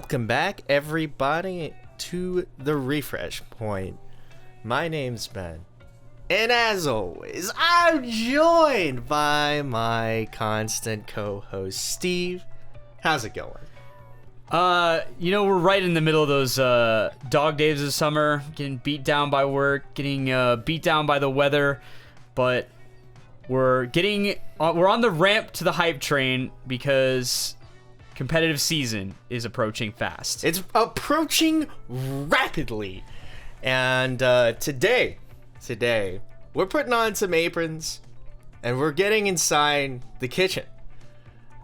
Welcome back, everybody, to the Refresh Point. My name's Ben, and as always, I'm joined by my constant co-host, Steve. How's it going? We're right in the middle of those dog days of summer, getting beat down by work, getting beat down by the weather, but we're on the ramp to the hype train because competitive season is approaching fast. It's approaching rapidly. And today, we're putting on some aprons and we're getting inside the kitchen.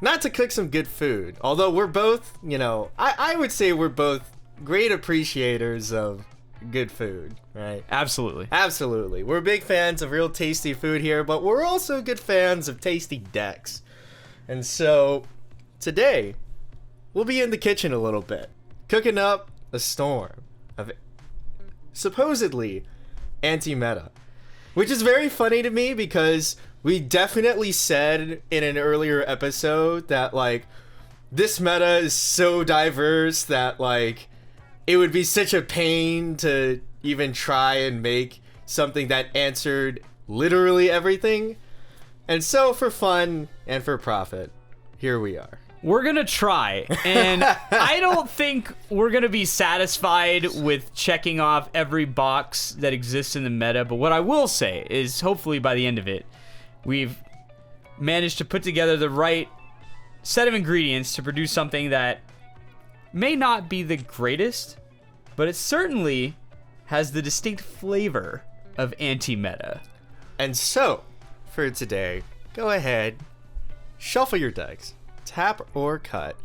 Not to cook some good food, although we're both, I would say we're both great appreciators of good food, right? Absolutely. We're big fans of real tasty food here, but we're also good fans of tasty decks. And so today, we'll be in the kitchen a little bit, cooking up a storm of supposedly anti-meta, which is very funny to me because we definitely said in an earlier episode that, this meta is so diverse that, it would be such a pain to even try and make something that answered literally everything. And so, for fun and for profit, here we are. We're going to try, and I don't think we're going to be satisfied with checking off every box that exists in the meta, but what I will say is hopefully by the end of it, we've managed to put together the right set of ingredients to produce something that may not be the greatest, but it certainly has the distinct flavor of anti-meta. And so, for today, go ahead, shuffle your decks, tap or cut,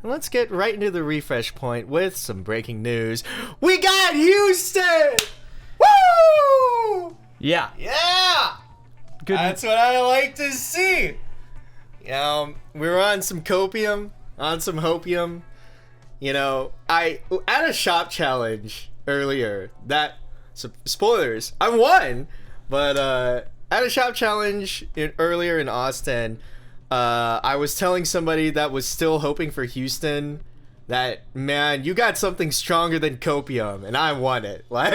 and let's get right into the refresh point with some breaking news. We got Houston! Woo! Yeah. Good. That's what I like to see. We were on some copium, on some hopium. I at a shop challenge earlier that spoilers, I won, but at a shop challenge earlier in Austin, I was telling somebody that was still hoping for Houston that, man, you got something stronger than copium, and I won it. But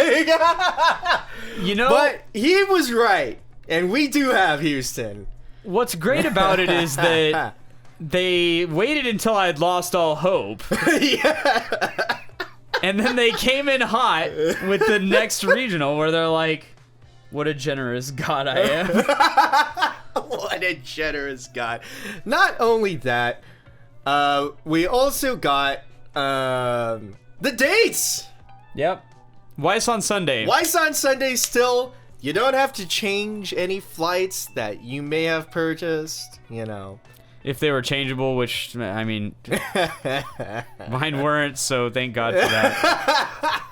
he was right, and we do have Houston. What's great about it is that they waited until I'd lost all hope. Yeah. And then they came in hot with the next regional where they're like, what a generous god I am. What a generous god. Not only that, we also got the dates. Yep. Weiss on Sunday. Weiss on Sunday still. You don't have to change any flights that you may have purchased, If they were changeable, which, I mean, mine weren't, so thank God for that.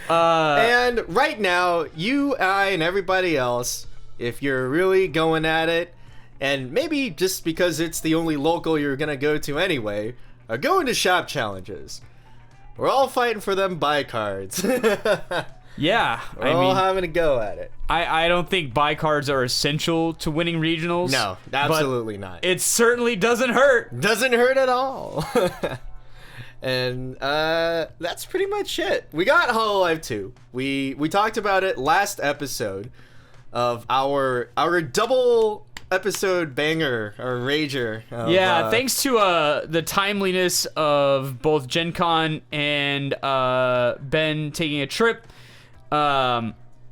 And right now, you, I, and everybody else, if you're really going at it, and maybe just because it's the only local you're going to go to anyway, are going to shop challenges. We're all fighting for them buy cards. Yeah. We're all having a go at it. I don't think buy cards are essential to winning regionals. No, absolutely not. It certainly doesn't hurt. Doesn't hurt at all. And that's pretty much it. We got Hololive 2. We talked about it last episode of our double episode banger or rager. Thanks to the timeliness of both Gen Con and Ben taking a trip.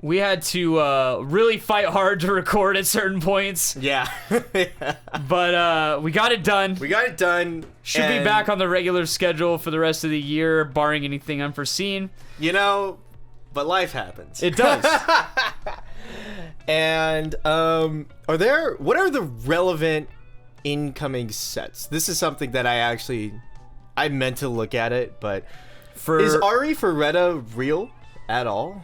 We had to really fight hard to record at certain points. Yeah. But we got it done. Should be back on the regular schedule for the rest of the year, barring anything unforeseen. But life happens. It does. And what are the relevant incoming sets? This is something that I meant to look at it, but is Ari Ferretta real at all?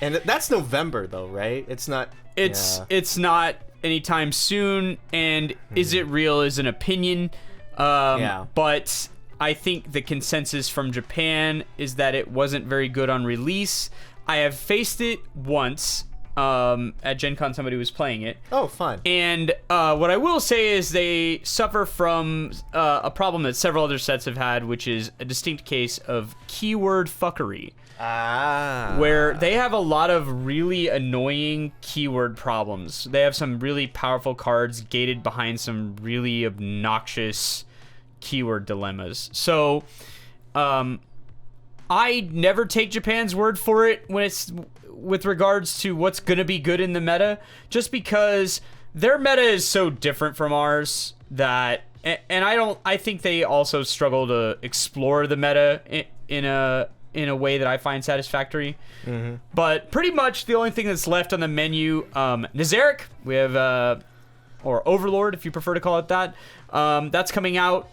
And that's November though, right? It's not. It's not anytime soon. And is it real is an opinion. But I think the consensus from Japan is that it wasn't very good on release. I have faced it once, at Gen Con. Somebody was playing it. Oh, fun. And what I will say is they suffer from a problem that several other sets have had, which is a distinct case of keyword fuckery. Where they have a lot of really annoying keyword problems. They have some really powerful cards gated behind some really obnoxious keyword dilemmas. So, I never take Japan's word for it when it's with regards to what's gonna be good in the meta, just because their meta is so different from ours that, and I think they also struggle to explore the meta in a way that I find satisfactory. Mm-hmm. But pretty much the only thing that's left on the menu, Nazarick, we have, or Overlord, if you prefer to call it that. That's coming out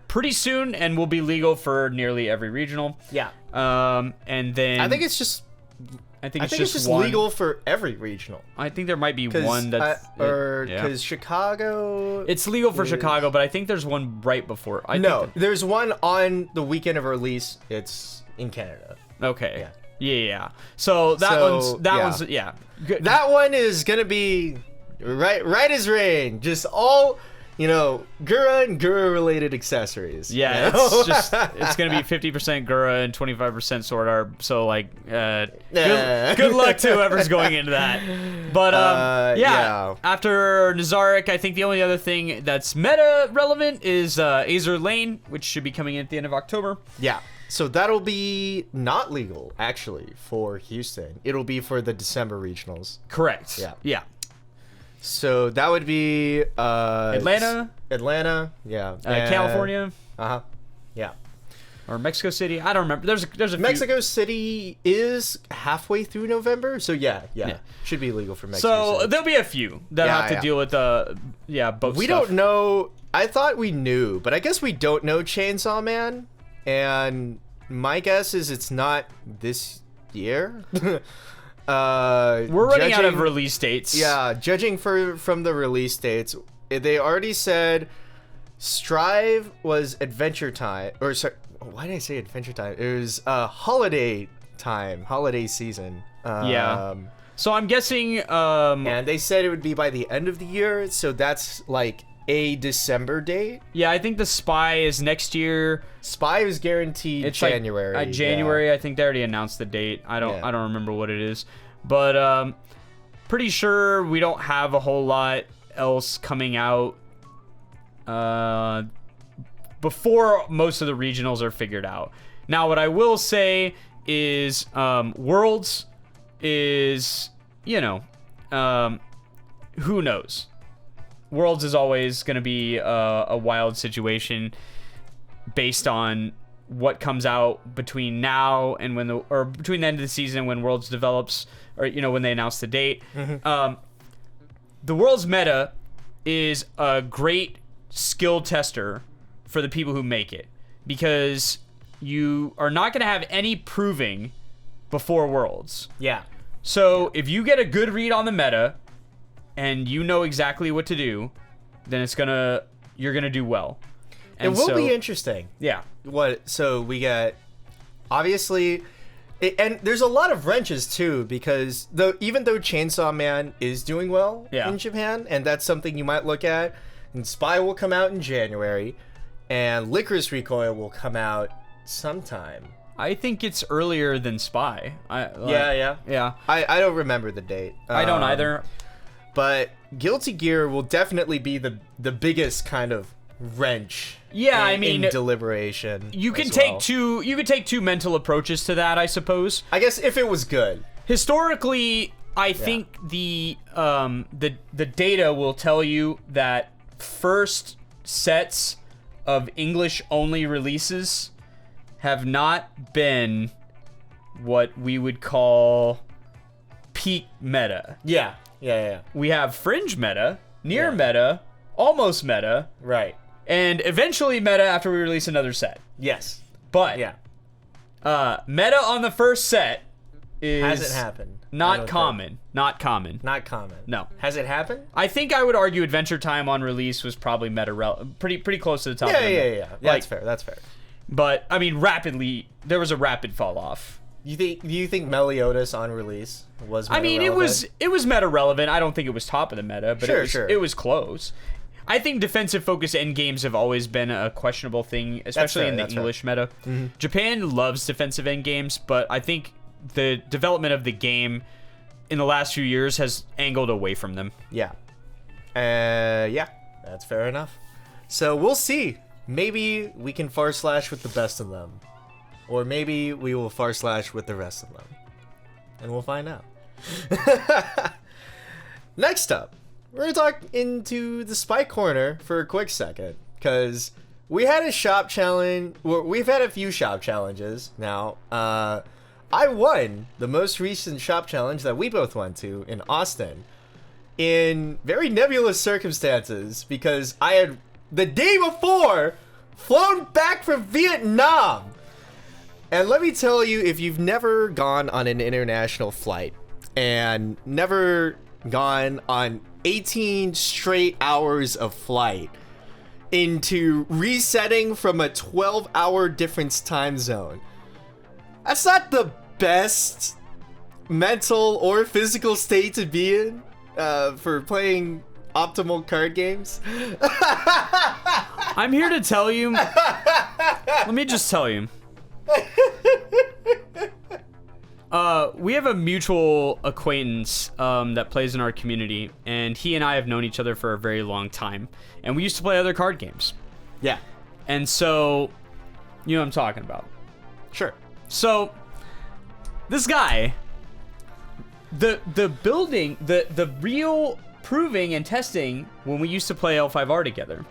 pretty soon and will be legal for nearly every regional. Yeah. And then I think it's just one. legal for every regional. I think there might be one that's because Chicago. It's legal for Chicago, but I think there's one right before. There's one on the weekend of release. It's in Canada. Okay. Yeah. So that one's good. That one is gonna be right as rain. Just all. Gura and Gura related accessories. Yeah, it's gonna be 50% Gura and 25% Sword Art. So good luck to whoever's going into that. But after Nazarick, I think the only other thing that's meta relevant is Azer Lane, which should be coming in at the end of October. Yeah. So that'll be not legal actually for Houston. It'll be for the December regionals. Correct. Yeah. So that would be Atlanta, yeah, California, yeah, or Mexico City. I don't remember. There's a Mexico City is halfway through November, so yeah, should be legal for Mexico City. There'll be a few that have to deal with both. We don't know. I thought we knew, but I guess we don't know Chainsaw Man, and my guess is it's not this year. We're running out of release dates. Yeah, judging from the release dates, they already said Strive was Adventure Time. Or sorry, why did I say Adventure Time? It was holiday time, holiday season. So I'm guessing. And they said it would be by the end of the year, so that's like a December date. Yeah, I think the Spy is next year. Spy is guaranteed it's January. January, I think they already announced the date. I don't remember what it is, but pretty sure we don't have a whole lot else coming out before most of the regionals are figured out. Now, what I will say is Worlds is, who knows? Worlds is always going to be a wild situation based on what comes out between now and between the end of the season when Worlds develops, or when they announce the date. Mm-hmm. The Worlds meta is a great skill tester for the people who make it, because you are not going to have any proving before Worlds. Yeah. So if you get a good read on the meta and you know exactly what to do, then you're gonna do well. And it will be interesting. Yeah. So we got, obviously, and there's a lot of wrenches too, because even though Chainsaw Man is doing well in Japan, and that's something you might look at, and Spy will come out in January, and Licorice Recoil will come out sometime. I think it's earlier than Spy. Yeah. I don't remember the date. I don't either. But Guilty Gear will definitely be the biggest kind of wrench. Yeah, in deliberation. You can take two mental approaches to that, I suppose. I guess if it was good. Historically, I think the data will tell you that first sets of English only releases have not been what we would call peak meta. Yeah. We have fringe meta, near meta, almost meta, right, and eventually meta after we release another set. Yes. But meta on the first set hasn't happened. Not common. Not common. No. Has it happened? I think I would argue Adventure Time on release was probably meta pretty close to the top. Yeah. That's fair. But I mean, there was a rapid fall off. Do you think Meliodas on release was meta I mean, relevant? it was meta relevant. I don't think it was top of the meta, but Sure. it was close. I think defensive focus end games have always been a questionable thing, especially in the English meta. Japan loves defensive end games, but I think the development of the game in the last few years has angled away from them. Yeah. Yeah, that's fair enough. So we'll see. Maybe we can far slash with the best of them. Or maybe we will far slash with the rest of them. And we'll find out. Next up, we're going to talk into the Spy Corner for a quick second. Because we had a shop challenge. We've had a few shop challenges now. I won the most recent shop challenge that we both went to in Austin. In very nebulous circumstances. Because I had, the day before, flown back from Vietnam. And let me tell you, if you've never gone on an international flight and never gone on 18 straight hours of flight into resetting from a 12-hour difference time zone, that's not the best mental or physical state to be in for playing optimal card games. I'm here to tell you. Let me just tell you. We have a mutual acquaintance that plays in our community, and he and I have known each other for a very long time, and we used to play other card games. Yeah. And so, you know what I'm talking about. Sure. So, this guy, the building, the real proving and testing when we used to play L5R together,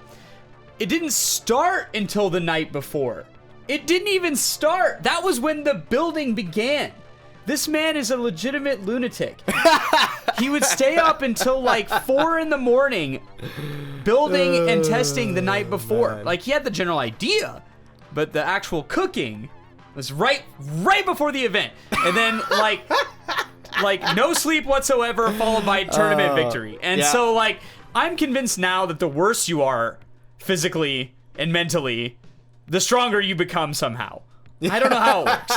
it didn't start until the night before. It didn't even start. That was when the building began. This man is a legitimate lunatic. He would stay up until like 4 a.m. building and testing the night before. Man. Like, he had the general idea, but the actual cooking was right before the event. And then like no sleep whatsoever, followed by tournament victory. And yeah. so like, I'm convinced now that the worse you are physically and mentally, the stronger you become somehow. I don't know how it works.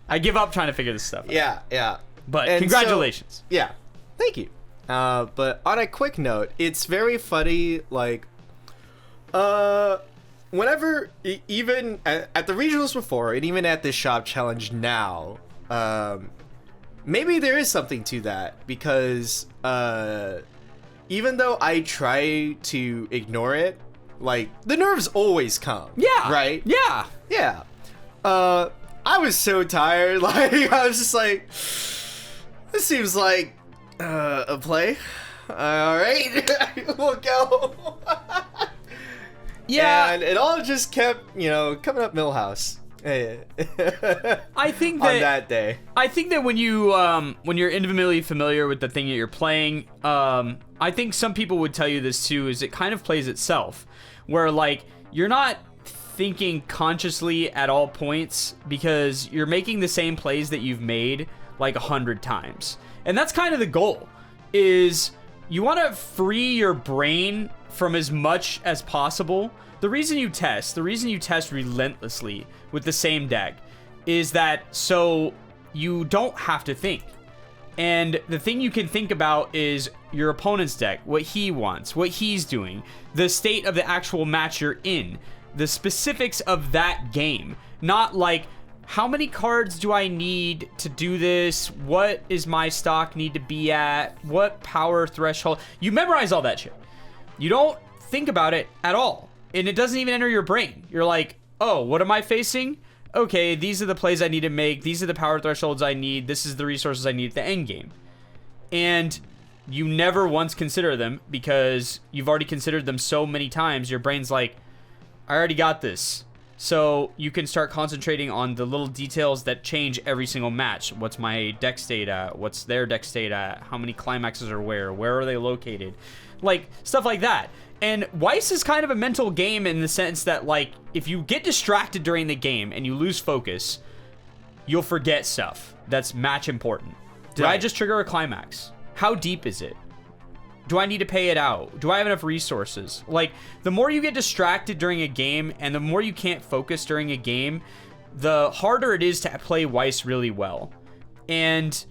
I give up trying to figure this stuff out. Yeah. But And congratulations. so, yeah. Thank you. But on a quick note, it's very funny, like, whenever, even at the regionals before, and even at this shop challenge now, maybe there is something to that, because even though I try to ignore it, like, the nerves always come. Yeah. Right? Yeah. Yeah. I was so tired. Like, I was just like, this seems like a play. All right, we'll go. Yeah. And it all just kept, coming up Millhouse. I think on that day. I think that when you're intimately familiar with the thing that you're playing, I think some people would tell you this too, is it kind of plays itself, where like you're not thinking consciously at all points because you're making the same plays that you've made like 100 times. And that's kind of the goal, is you want to free your brain from as much as possible. The reason you test relentlessly with the same deck is that so you don't have to think. And the thing you can think about is your opponent's deck, what he wants, what he's doing, the state of the actual match you're in, the specifics of that game. Not like, how many cards do I need to do this? What is my stock need to be at? What power threshold? You memorize all that shit. You don't think about it at all. And it doesn't even enter your brain. You're like, oh, what am I facing? Okay, these are the plays I need to make. These are the power thresholds I need. This is the resources I need at the end game. And you never once consider them because you've already considered them so many times. Your brain's like, I already got this. So you can start concentrating on the little details that change every single match. What's my deck state at? What's their deck state at? How many climaxes are where? Where are they located? Like, stuff like that. And Weiss is kind of a mental game in the sense that, like, if you get distracted during the game and you lose focus, you'll forget stuff that's match important. Did I just trigger a climax? How deep is it? Do I need to pay it out? Do I have enough resources? Like, the more you get distracted during a game and the more you can't focus during a game, the harder it is to play Weiss really well. And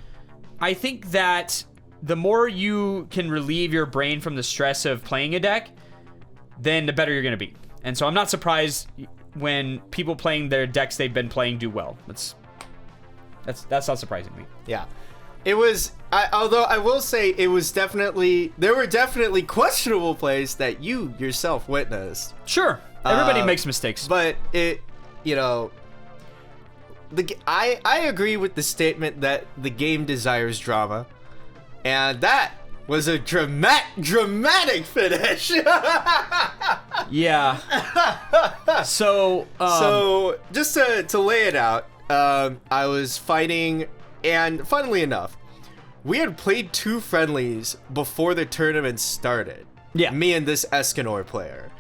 I think that the more you can relieve your brain from the stress of playing a deck, then the better you're going to be. And so I'm not surprised when people playing their decks they've been playing do well. That's not surprising to me. Yeah. It was, although I will say it was definitely, there were definitely questionable plays that you yourself witnessed. Sure. Everybody makes mistakes. But it, you know, I agree with the statement that the game desires drama. And that was a dramatic finish. Yeah. So just to lay it out, I was fighting, and funnily enough, we had played 2 friendlies before the tournament started. Yeah. Me and this Escanor player.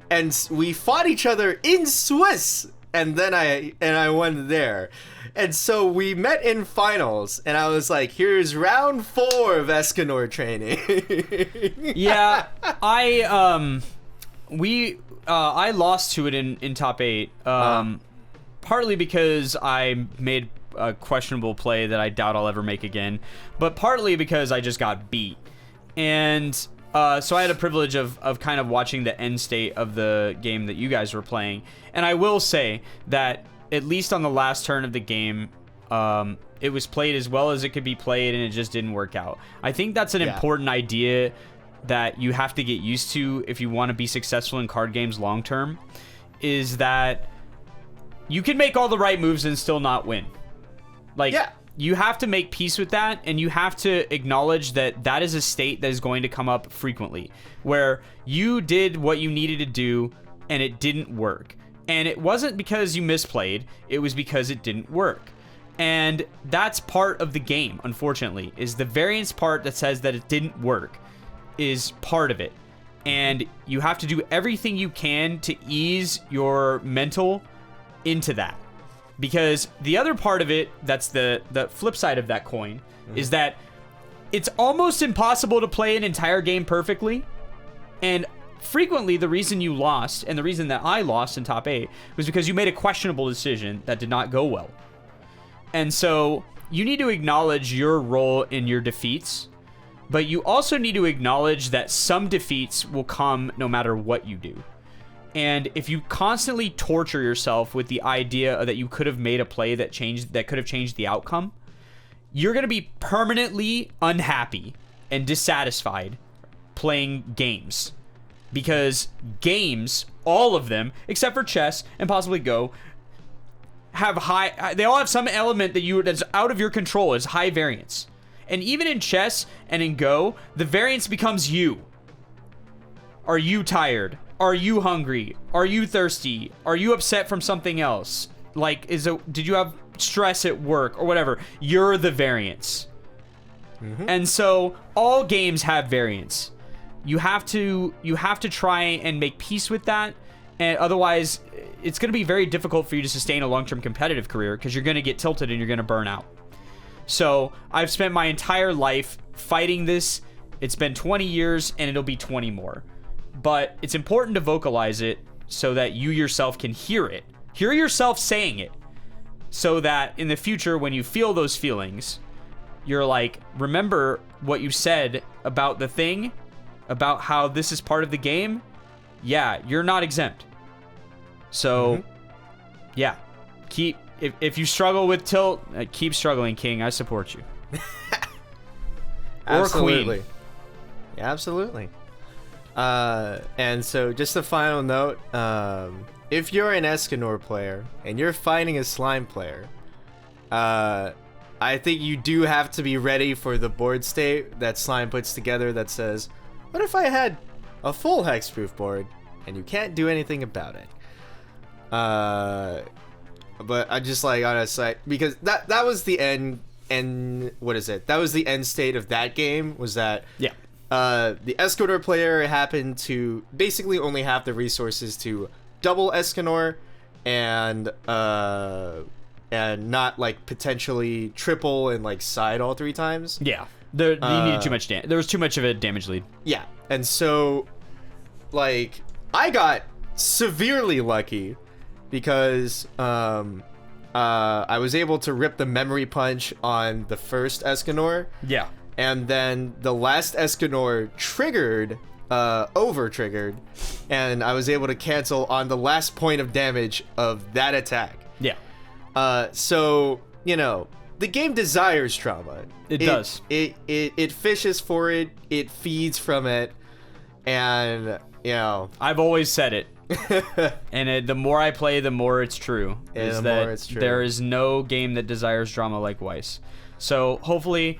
And we fought each other in Swiss, and then I won there. And so we met in finals, and I was like, here's round 4 of Escanor training. Yeah, I lost to it in top 8, partly because I made a questionable play that I doubt I'll ever make again, but partly because I just got beat. And so I had a privilege of kind of watching the end state of the game that you guys were playing. And I will say that at least on the last turn of the game, it was played as well as it could be played, and it just didn't work out. I think that's an important idea that you have to get used to if you want to be successful in card games long term, is that you can make all the right moves and still not win. Like, you have to make peace with that, and you have to acknowledge that that is a state that is going to come up frequently, where you did what you needed to do and it didn't work. And it wasn't because you misplayed, it was because it didn't work. And that's part of the game, unfortunately, is the variance part that says that it didn't work is part of it. And you have to do everything you can to ease your mental into that. Because the other part of it, that's the flip side of that coin, is that it's almost impossible to play an entire game perfectly. And frequently the reason you lost, and the reason that I lost in top 8, was because you made a questionable decision that did not go well. And so you need to acknowledge your role in your defeats, but you also need to acknowledge that some defeats will come no matter what you do. And if you constantly torture yourself with the idea that you could have made a play that could have changed the outcome, you're going to be permanently unhappy and dissatisfied playing games. Because games, all of them, except for chess and possibly Go, they all have some element that's out of your control, is high variance. And even in chess and in Go, the variance becomes you. Are you tired? Are you hungry? Are you thirsty? Are you upset from something else? Like, did you have stress at work or whatever? You're the variance. Mm-hmm. And so all games have variance. You have to try and make peace with that, and otherwise it's going to be very difficult for you to sustain a long-term competitive career, because you're going to get tilted and you're going to burn out. So I've spent my entire life fighting this. It's been 20 years and it'll be 20 more. But it's important to vocalize it so that you yourself can hear it. Hear yourself saying it, so that in the future when you feel those feelings, you're like, remember what you said about the thing, about how this is part of the game. Yeah, you're not exempt. So, yeah, if you struggle with tilt, keep struggling, King. I support you. Or Absolutely. Queen. Yeah, absolutely. And so just a final note, if you're an Escanor player and you're fighting a slime player, I think you do have to be ready for the board state that slime puts together that says, what if I had a full hexproof board and you can't do anything about it? But I just like on a site, because that was the end, and what is it? That was the end state of that game, was that the Escanor player happened to basically only have the resources to double Escanor and not like potentially triple and like side all 3 times. Yeah. You needed too much damage. There was too much of a damage lead. Yeah. And so like I got severely lucky because I was able to rip the memory punch on the first Escanor. Yeah. And then the last Escanor triggered, over-triggered, and I was able to cancel on the last point of damage of that attack. Yeah. So, you know, the game desires trauma. It does. It fishes for it, it feeds from it, and, you know... I've always said it. And the more I play, the more it's true. There is no game that desires drama like Weiss. So, hopefully...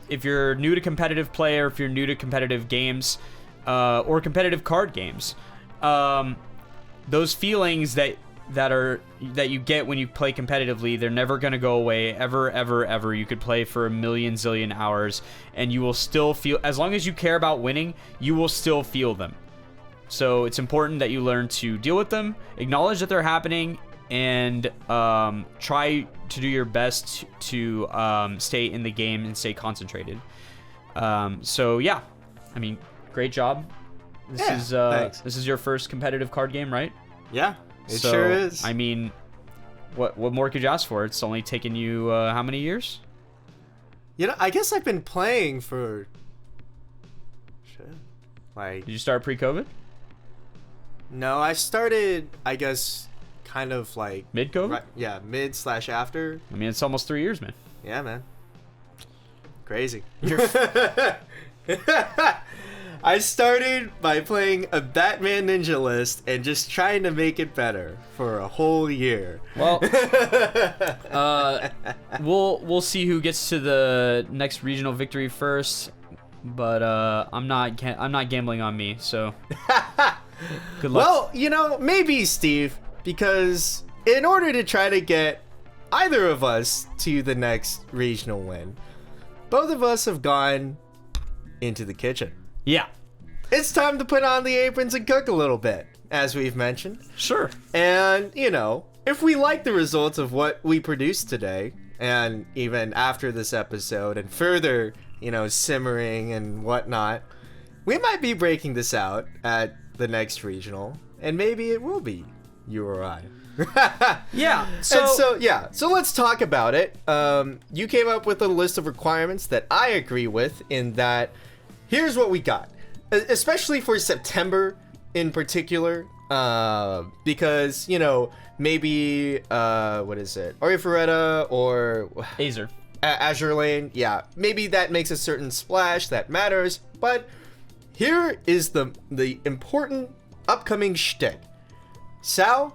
if you're new to competitive play, or if you're new to competitive games, or competitive card games, those feelings that you get when you play competitively, they're never gonna go away, ever. You could play for a million zillion hours, and you will still feel, as long as you care about winning, you will still feel them. So it's important that you learn to deal with them, acknowledge that they're happening, and try to do your best to stay in the game and stay concentrated. So yeah, I mean, great job. This is your first competitive card game, right? Yeah, it sure is. I mean, what more could you ask for? It's only taken you how many years? You know, I guess I've been playing for Did you start pre-COVID? No, I started, I guess, kind of like mid-COVID? Right, yeah, mid/after. I mean, it's almost 3 years, man. Yeah, man. Crazy. I started by playing a Batman Ninja list and just trying to make it better for a whole year. Well, we'll see who gets to the next regional victory first, but I'm not gambling on me, so good luck. Well, you know, maybe Steve, because in order to try to get either of us to the next regional win, both of us have gone into the kitchen. Yeah. It's time to put on the aprons and cook a little bit, as we've mentioned. Sure. And, you know, if we like the results of what we produced today, and even after this episode, and further, you know, simmering and whatnot, we might be breaking this out at the next regional, and maybe it will be you or I. Yeah. So let's talk about it. You came up with a list of requirements that I agree with, in that here's what we got, especially for September in particular, because, you know, maybe what is it, Arifureta or Azure Lane, yeah, maybe that makes a certain splash that matters, but here is the important upcoming shtick. Sao,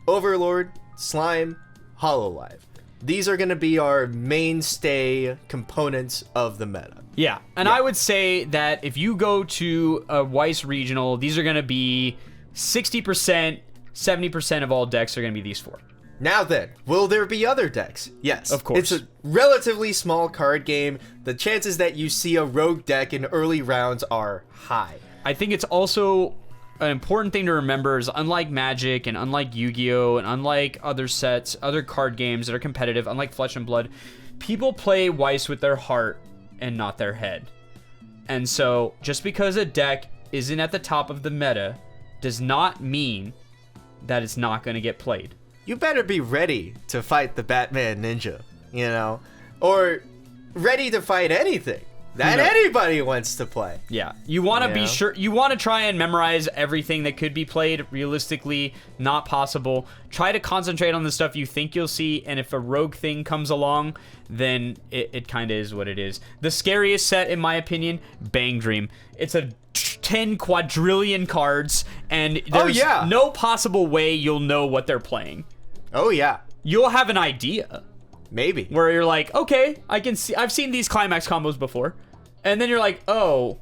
Overlord, Slime, Hololive. These are going to be our mainstay components of the meta. Yeah, and I would say that if you go to a Weiss regional, these are going to be 60%, 70% of all decks are going to be these four. Now then, will there be other decks? Yes. Of course. It's a relatively small card game. The chances that you see a rogue deck in early rounds are high. I think it's also an important thing to remember is, unlike Magic and unlike Yu-Gi-Oh! And unlike other sets, other card games that are competitive, unlike Flesh and Blood, people play Weiss with their heart and not their head. And so, just because a deck isn't at the top of the meta does not mean that it's not going to get played. You better be ready to fight the Batman Ninja, you know? Or ready to fight anything that anybody wants to play. Yeah, you want to be sure, you want to try and memorize everything that could be played. Realistically, not possible. Try to concentrate on the stuff you think you'll see, and if a rogue thing comes along, then it kind of is what it is. The scariest set, in my opinion, Bang Dream. It's a 10 quadrillion cards, and there's no possible way you'll know what they're playing. Oh yeah. You'll have an idea. Maybe. Where you're like, okay, I've seen these climax combos before. And then you're like, oh,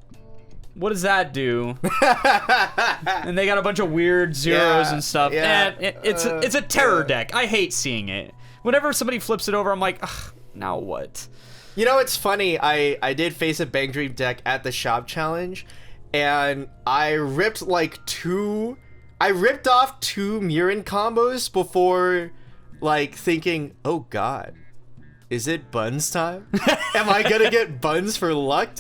what does that do? And they got a bunch of weird zeros and stuff. Yeah. And it's a terror deck. I hate seeing it. Whenever somebody flips it over, I'm like, ugh, now what? You know, it's funny. I did face a Bang Dream deck at the shop challenge, and I ripped off two Murin combos before, like, thinking, oh god, is it buns time? Am I gonna get buns for luck?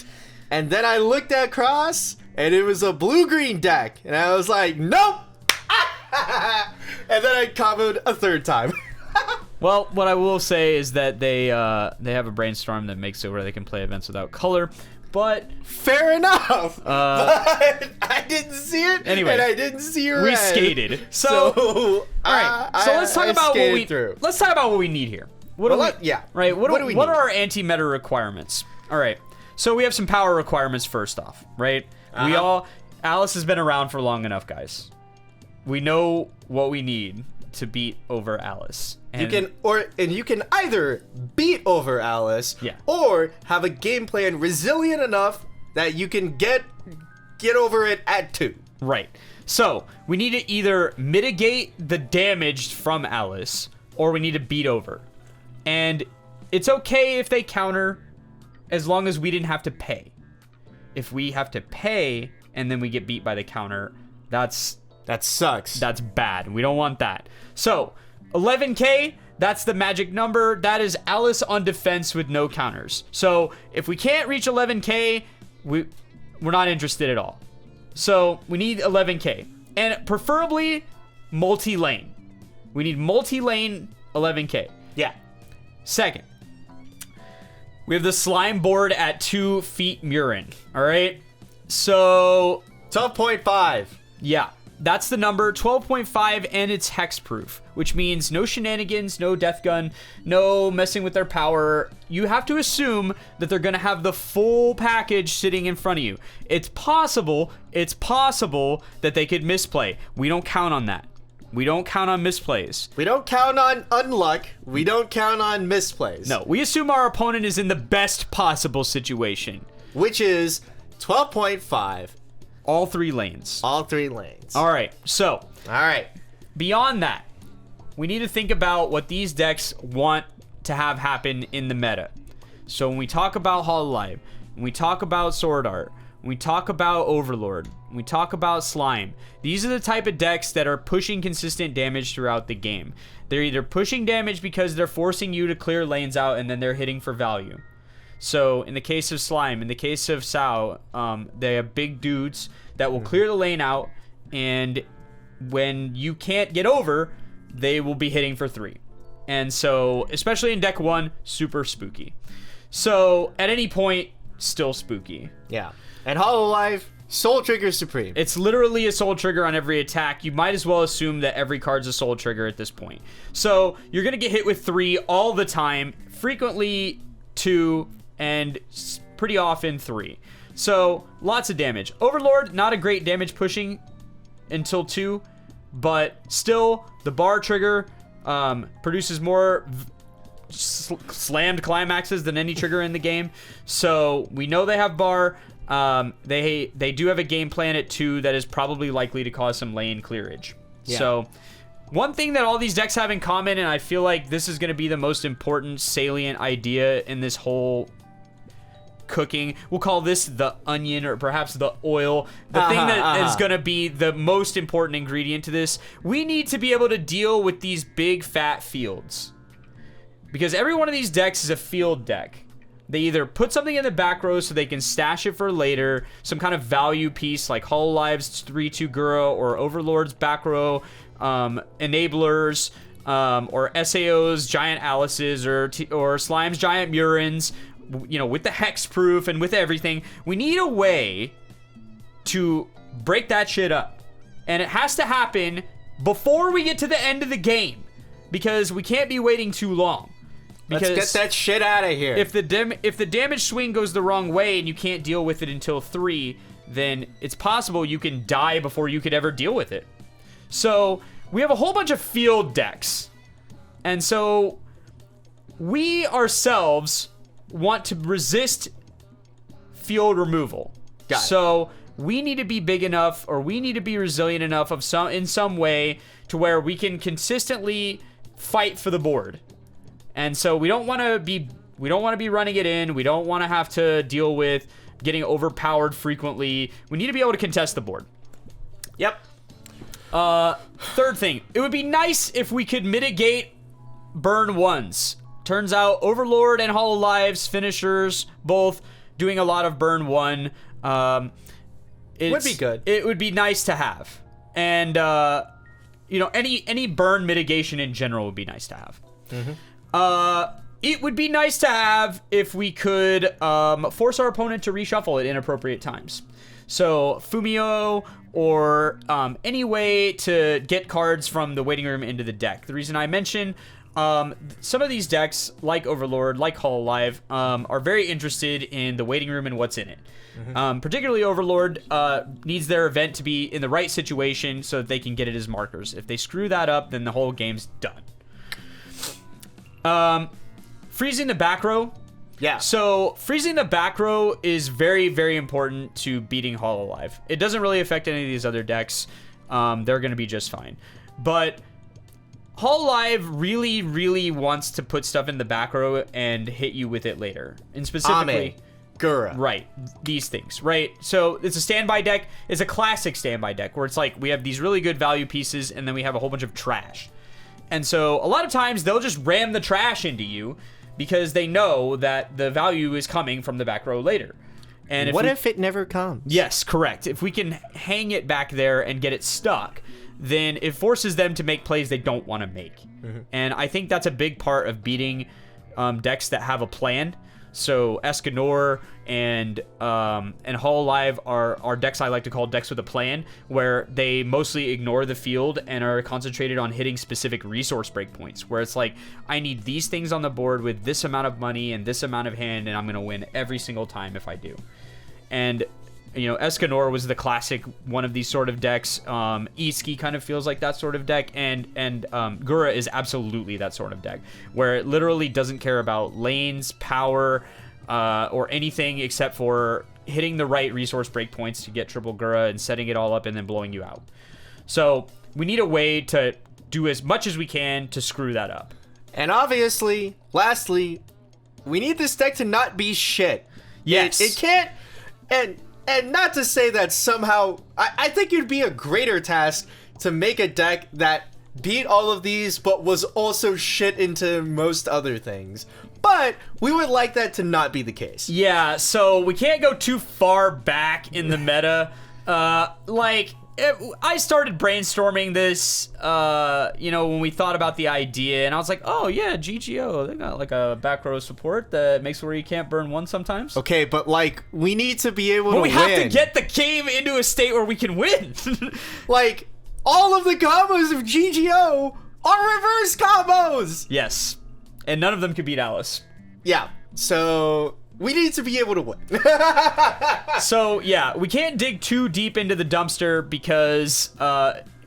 And then I looked at Cross, and it was a blue-green deck, and I was like, nope! And then I comboed a third time. Well, what I will say is that they have a brainstorm that makes it where they can play events without color. But fair enough. But I didn't see it. Anyway, and I didn't see red. We skated. So all right. So let's talk about what we through. let's talk about what we need here. What Right. What do we need? What are our anti-meta requirements? All right. So we have some power requirements first off, right? Alice has been around for long enough, guys. We know what we need to beat over Alice. And you can either beat over Alice, or have a game plan resilient enough that you can get over it at 2. Right. So we need to either mitigate the damage from Alice, or we need to beat over. And it's okay if they counter, as long as we didn't have to pay. If we have to pay and then we get beat by the counter, that sucks. That's bad. We don't want that. So 11K, that's the magic number. That is Alice on defense with no counters. So if we can't reach 11K, we're not interested at all. So we need 11K, and preferably multi-lane. We need multi-lane 11K. Yeah. Second, we have the slime board at 2 feet Nguyen. All right. So 12.5. Yeah. That's the number, 12.5, and it's hexproof, which means no shenanigans, no death gun, no messing with their power. You have to assume that they're going to have the full package sitting in front of you. It's possible that they could misplay. We don't count on that. We don't count on misplays. We don't count on unluck. We don't count on misplays. No, we assume our opponent is in the best possible situation, which is 12.5. All 3 lanes. All 3 lanes. All right. So, all right. Beyond that, we need to think about what these decks want to have happen in the meta. So when we talk about Hololive, when we talk about Sword Art, when we talk about Overlord, when we talk about Slime, these are the type of decks that are pushing consistent damage throughout the game. They're either pushing damage because they're forcing you to clear lanes out and then they're hitting for value. So in the case of Slime, in the case of Sao, they have big dudes that will clear the lane out, and when you can't get over, they will be hitting for 3. And so, especially in deck 1, super spooky. So at any point, still spooky. Yeah. And Hololive, Soul Trigger Supreme. It's literally a Soul Trigger on every attack. You might as well assume that every card's a Soul Trigger at this point. So you're going to get hit with 3 all the time, frequently 2, and pretty often 3. So lots of damage. Overlord, not a great damage pushing until 2, but still the bar trigger produces more slammed climaxes than any trigger in the game. So we know they have bar. They do have a game plan at 2 that is probably likely to cause some lane clearage. Yeah. So one thing that all these decks have in common, and I feel like this is going to be the most important salient idea in this whole cooking, we'll call this the onion or perhaps the oil, the thing that is going to be the most important ingredient to this. We need to be able to deal with these big fat fields, because every one of these decks is a field deck. They either put something in the back row so they can stash it for later, some kind of value piece like Hololive's 3/2 Guro or Overlord's back row, enablers, or SAO's giant Alice's or Slime's giant Murins, you know, with the hexproof and with everything. We need a way to break that shit up, and it has to happen before we get to the end of the game, because we can't be waiting too long. Because let's get that shit out of here. If the damage swing goes the wrong way and you can't deal with it until 3, then it's possible you can die before you could ever deal with it. So we have a whole bunch of field decks, and so we ourselves want to resist field removal. So we need to be big enough, or we need to be resilient enough in some way to where we can consistently fight for the board. And so we don't want to be running it in. We don't want to have to deal with getting overpowered frequently. We need to be able to contest the board. Yep. Third thing, it would be nice if we could mitigate burn 1s. Turns out Overlord and Hololive's finishers both doing a lot of burn 1. Would be good. It would be nice to have. And you know, any burn mitigation in general would be nice to have. It would be nice to have if we could force our opponent to reshuffle at inappropriate times. So Fumio or any way to get cards from the waiting room into the deck. The reason I mention some of these decks, like Overlord, like Hololive, are very interested in the waiting room and what's in it. Particularly Overlord needs their event to be in the right situation so that they can get it as markers. If they screw that up, then the whole game's done. Freezing the back row. Yeah. So freezing the back row is very, very important to beating Hololive. It doesn't really affect any of these other decks. They're going to be just fine. But Hololive really, really wants to put stuff in the back row and hit you with it later. And specifically... Gura. Right. These things, right? So it's a standby deck. It's a classic standby deck where it's like we have these really good value pieces and then we have a whole bunch of trash. And so a lot of times they'll just ram the trash into you because they know that the value is coming from the back row later. And if it never comes? Yes, correct. If we can hang it back there and get it stuck, then it forces them to make plays they don't want to make. And I think that's a big part of beating decks that have a plan. So Escanor and Hololive are decks I like to call decks with a plan, where they mostly ignore the field and are concentrated on hitting specific resource breakpoints, where it's like, I need these things on the board with this amount of money and this amount of hand, and I'm going to win every single time if I do. And, you know, Escanor was the classic one of these sort of decks. Iski kind of feels like that sort of deck, and Gura is absolutely that sort of deck, where it literally doesn't care about lanes, power, or anything except for hitting the right resource breakpoints to get triple Gura and setting it all up and then blowing you out. So we need a way to do as much as we can to screw that up. And obviously, lastly, we need this deck to not be shit. Yes. It can't... And not to say that somehow... I think it'd be a greater task to make a deck that beat all of these, but was also shit into most other things. But we would like that to not be the case. Yeah, so we can't go too far back in the meta. I started brainstorming this, when we thought about the idea, and I was like, oh yeah, GGO, they got like a back row support that makes it where you can't burn one sometimes. Okay, but like, we need to be able to win. We have to get the game into a state where we can win. Like, all of the combos of GGO are reverse combos! Yes, and none of them can beat Alice. Yeah, so... we need to be able to win. So, yeah, we can't dig too deep into the dumpster because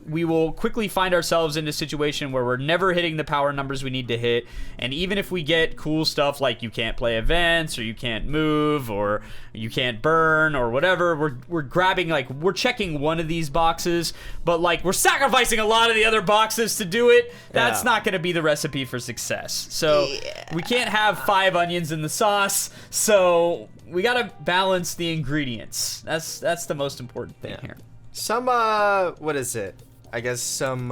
we will quickly find ourselves in a situation where we're never hitting the power numbers we need to hit. And even if we get cool stuff like you can't play events or you can't move or you can't burn or whatever, we're grabbing, like, we're checking one of these boxes, but, like, we're sacrificing a lot of the other boxes to do it. That's not going to be the recipe for success. So we can't have 5 onions in the sauce. So we got to balance the ingredients. That's the most important thing here. Some, what is it? I guess some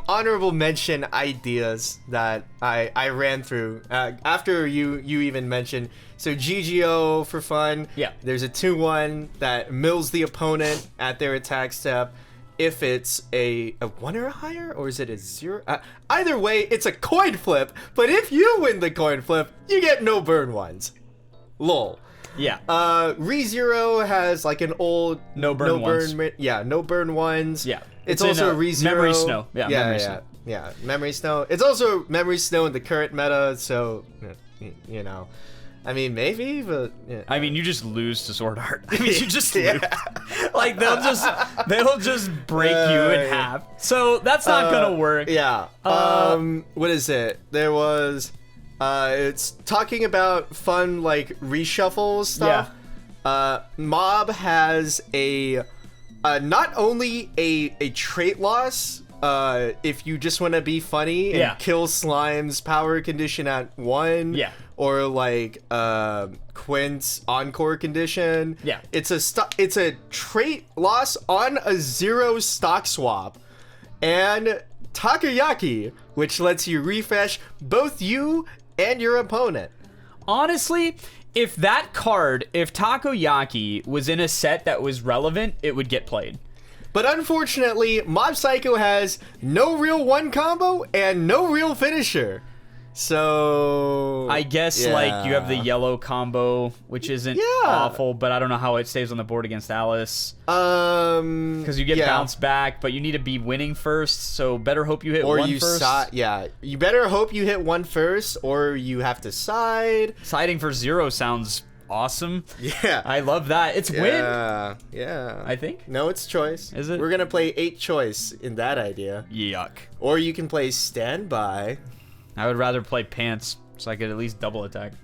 honorable mention ideas that I ran through after you even mentioned. So GGO for fun. Yeah. There's a 2/1 that mills the opponent at their attack step. If it's a 1 or higher, or is it a 0? Either way, it's a coin flip. But if you win the coin flip, you get no burn ones. Lol. Yeah. ReZero has like an old no burn ones. No burn ones. Yeah. It's also ReZero. Memory Snow. Yeah, Memory Snow. Snow. Yeah, Memory Snow. It's also Memory Snow in the current meta, so I mean, maybe, but I mean, you just lose to Sword Art. I mean, you just lose. Like they'll just break you in half. So that's not gonna work. Yeah. What is it? There was it's talking about fun like reshuffle stuff. Yeah. Mob has a not only a trait loss if you just want to be funny and kill Slime's power condition at 1. Yeah. Or like Quint's encore condition. Yeah. It's a trait loss on a 0 stock swap. And Takoyaki, which lets you refresh both you and your opponent. Honestly, if Takoyaki was in a set that was relevant, it would get played. But unfortunately, Mob Psycho has no real one combo and no real finisher. So I guess like you have the yellow combo, which isn't awful, but I don't know how it stays on the board against Alice. Because you get bounced back, but you need to be winning first. So better hope you hit one first. You better hope you hit one first, or you have to side. Siding for 0 sounds awesome. Yeah, I love that. It's win. Yeah. I think. No, it's choice. Is it? We're gonna play 8 choice in that idea. Yuck. Or you can play standby. I would rather play pants, so I could at least double attack.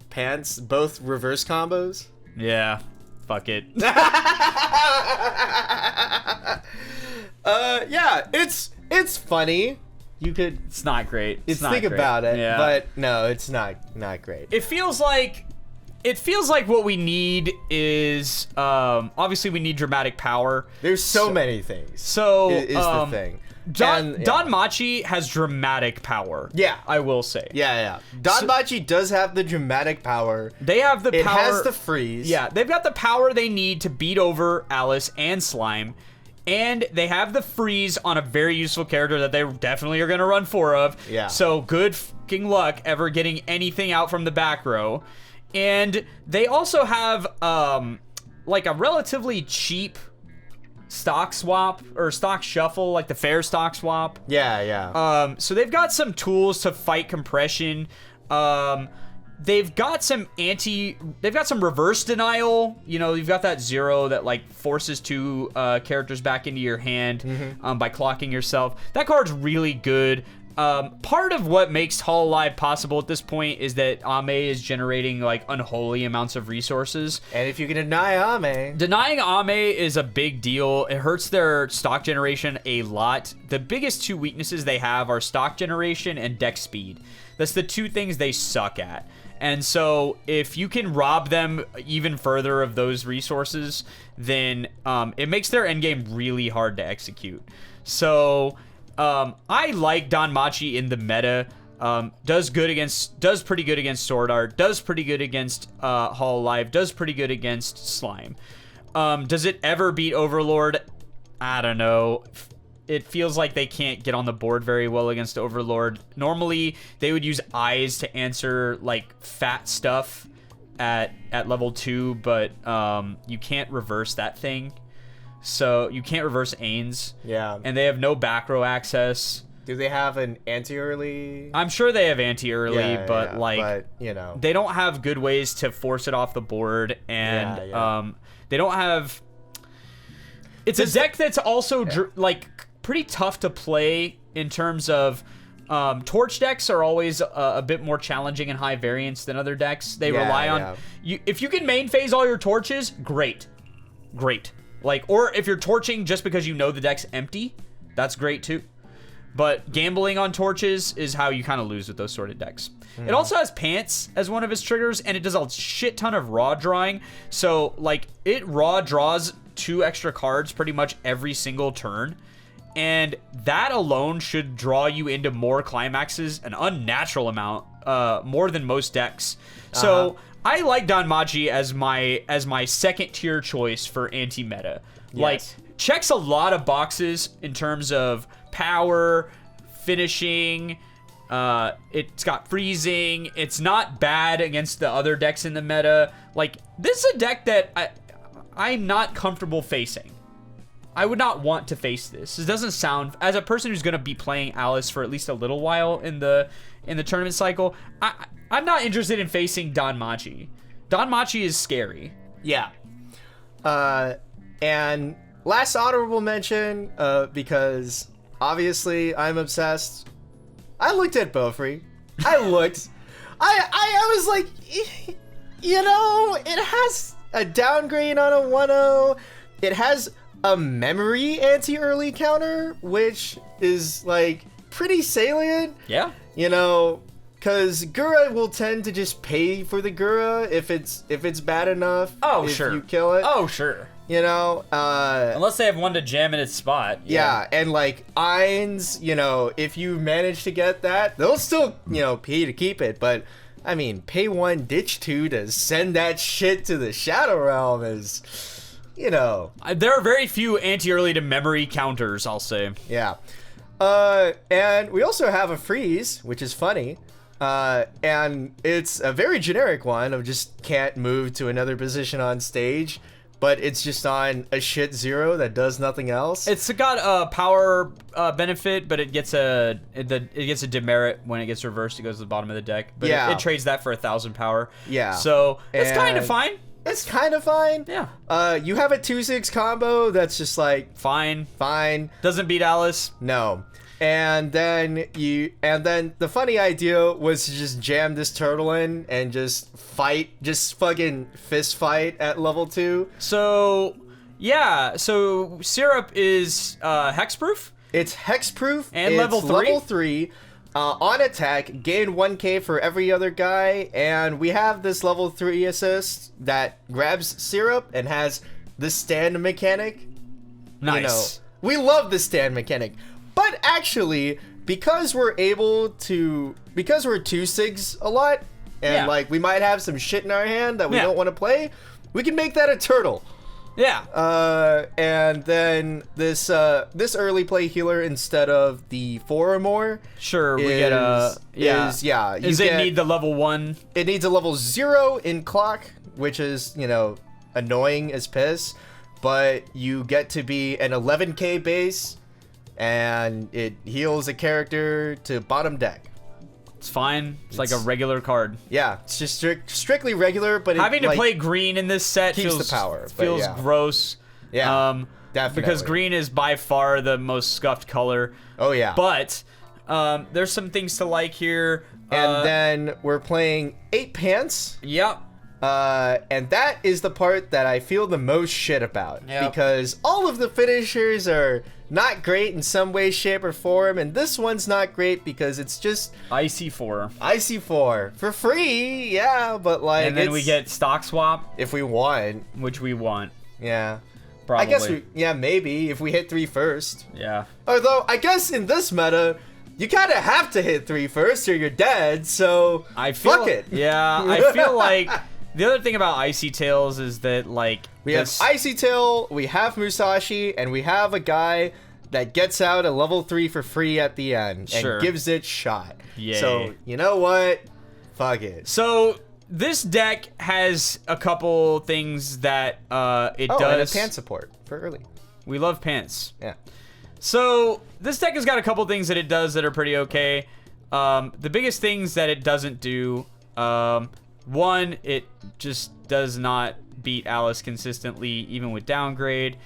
Pants, both reverse combos? Yeah. Fuck it. Yeah, it's funny. You could... It's not great. It's think great. about it, yeah. but no, it's not great. It feels like what we need is obviously we need dramatic power. There's so many things. So is the thing. Don Machi has dramatic power. Yeah. I will say. Yeah. Don Machi does have the dramatic power. They have the power. It has the freeze. Yeah, they've got the power they need to beat over Alice and Slime. And they have the freeze on a very useful character that they definitely are going to run 4 of. Yeah. So good fucking luck ever getting anything out from the back row. And they also have like a relatively cheap stock swap or stock shuffle, like the fair stock swap. Yeah. So they've got some tools to fight compression. They've got some reverse denial. You know, you've got that 0 that like forces 2 characters back into your hand by clocking yourself. That card's really good. Part of what makes Hololive possible at this point is that Ame is generating like unholy amounts of resources. And if you can deny Ame... Denying Ame is a big deal. It hurts their stock generation a lot. The biggest 2 weaknesses they have are stock generation and deck speed. That's the 2 things they suck at. And so if you can rob them even further of those resources, then it makes their endgame really hard to execute. So... I like Don Machi in the meta. Does pretty good against Sword Art. Does pretty good against Hololive. Does pretty good against Slime. Does it ever beat Overlord? I don't know. It feels like they can't get on the board very well against Overlord. Normally, they would use eyes to answer like fat stuff at level 2, but you can't reverse that thing. So you can't reverse Ains. Yeah. And they have no back row access. Do they have an anti-early? I'm sure they have anti-early, but you know, they don't have good ways to force it off the board, and they don't have. It's a deck that's also like pretty tough to play in terms of. Torch decks are always a bit more challenging and high variance than other decks. They rely on you. If you can main phase all your torches, great. Like, or if you're torching just because you know the deck's empty, that's great too. But gambling on torches is how you kind of lose with those sort of decks. It also has Pants as one of its triggers, and it does a shit ton of raw drawing. So, like, it raw draws 2 extra cards pretty much every single turn. And that alone should draw you into more climaxes, an unnatural amount, more than most decks. So... I like Don Machi as my second tier choice for anti-meta. Yes. Like, checks a lot of boxes in terms of power, finishing, it's got freezing, it's not bad against the other decks in the meta. Like, this is a deck that I'm not comfortable facing. I would not want to face this. This doesn't sound, as a person who's going to be playing Alice for at least a little while in the tournament cycle, I'm not interested in facing Don Machi. Don Machi is scary. Yeah. And last honorable mention, because obviously I'm obsessed. I looked at Beaufry. I was like, you know, it has a downgrade on a 1-0. It has a memory anti-early counter, which is like pretty salient. Yeah. You know, because Gura will tend to just pay for the Gura if it's bad enough. Oh, if sure. you kill it. Oh, sure. You know, unless they have one to jam in its spot. Yeah, and like Eins, you know, if you manage to get that, they'll still, you know, pay to keep it. But I mean, pay 1, ditch 2 to send that shit to the Shadow Realm is, you know. There are very few anti-early to memory counters, I'll say. Yeah. And we also have a freeze, which is funny. And it's a very generic one of just can't move to another position on stage, but it's just on a shit 0 that does nothing else. It's got a power benefit, but it gets a demerit when it gets reversed. It goes to the bottom of the deck. But Yeah. it trades that for 1,000 power. Yeah. So it's And kind of fine. It's kind of fine. Yeah. You have a 2/6 combo that's just like Fine. fine. Doesn't beat Alice. No. And then the funny idea was to just jam this turtle in and just fucking fist fight at level 2. So yeah. So Syrup is hexproof. It's hexproof. And it's level 3? Level 3. On attack, gain 1k for every other guy, and we have this level 3 assist that grabs Syrup and has the stand mechanic. Nice. You know, we love the stand mechanic. But actually, because we're 2/6 a lot, and Yeah. like we might have some shit in our hand that we Yeah. don't want to play, we can make that a turtle. Yeah. And then this early play healer instead of the 4 or more. Sure. We get a Does it need the level 1? It needs a level 0 in clock, which is, you know, annoying as piss. But you get to be an 11k base, and it heals a character to bottom deck. It's fine. It's like a regular card. Yeah, it's just strictly regular, but Having to play green in this set keeps feels the power, but feels yeah. gross. Yeah, definitely. Because green is by far the most scuffed color. Oh yeah. But there's some things to like here. And then we're playing 8 pants. Yep. And that is the part that I feel the most shit about. Yep. Because all of the finishers are not great in some way, shape, or form, and this one's not great because it's just IC4. IC4 for free, yeah, but like, And then we get stock swap, if we want, which we want. yeah. Probably. I guess maybe if we hit 3 first. Yeah. Although I guess in this meta, you kind of have to hit 3 first or you're dead. So fuck it. Yeah, I feel like the other thing about Icy Tails is that like we have Icy Tail, we have Musashi, and we have a guy that gets out a level 3 for free at the end and gives it shot. Yay. So you know what? Fuck it. So this deck has a couple things that it does. And a pant support for early. We love pants. Yeah. So this deck has got a couple things that it does that are pretty okay. The biggest things that it doesn't do, one, it just does not beat Alice consistently, even with downgrade.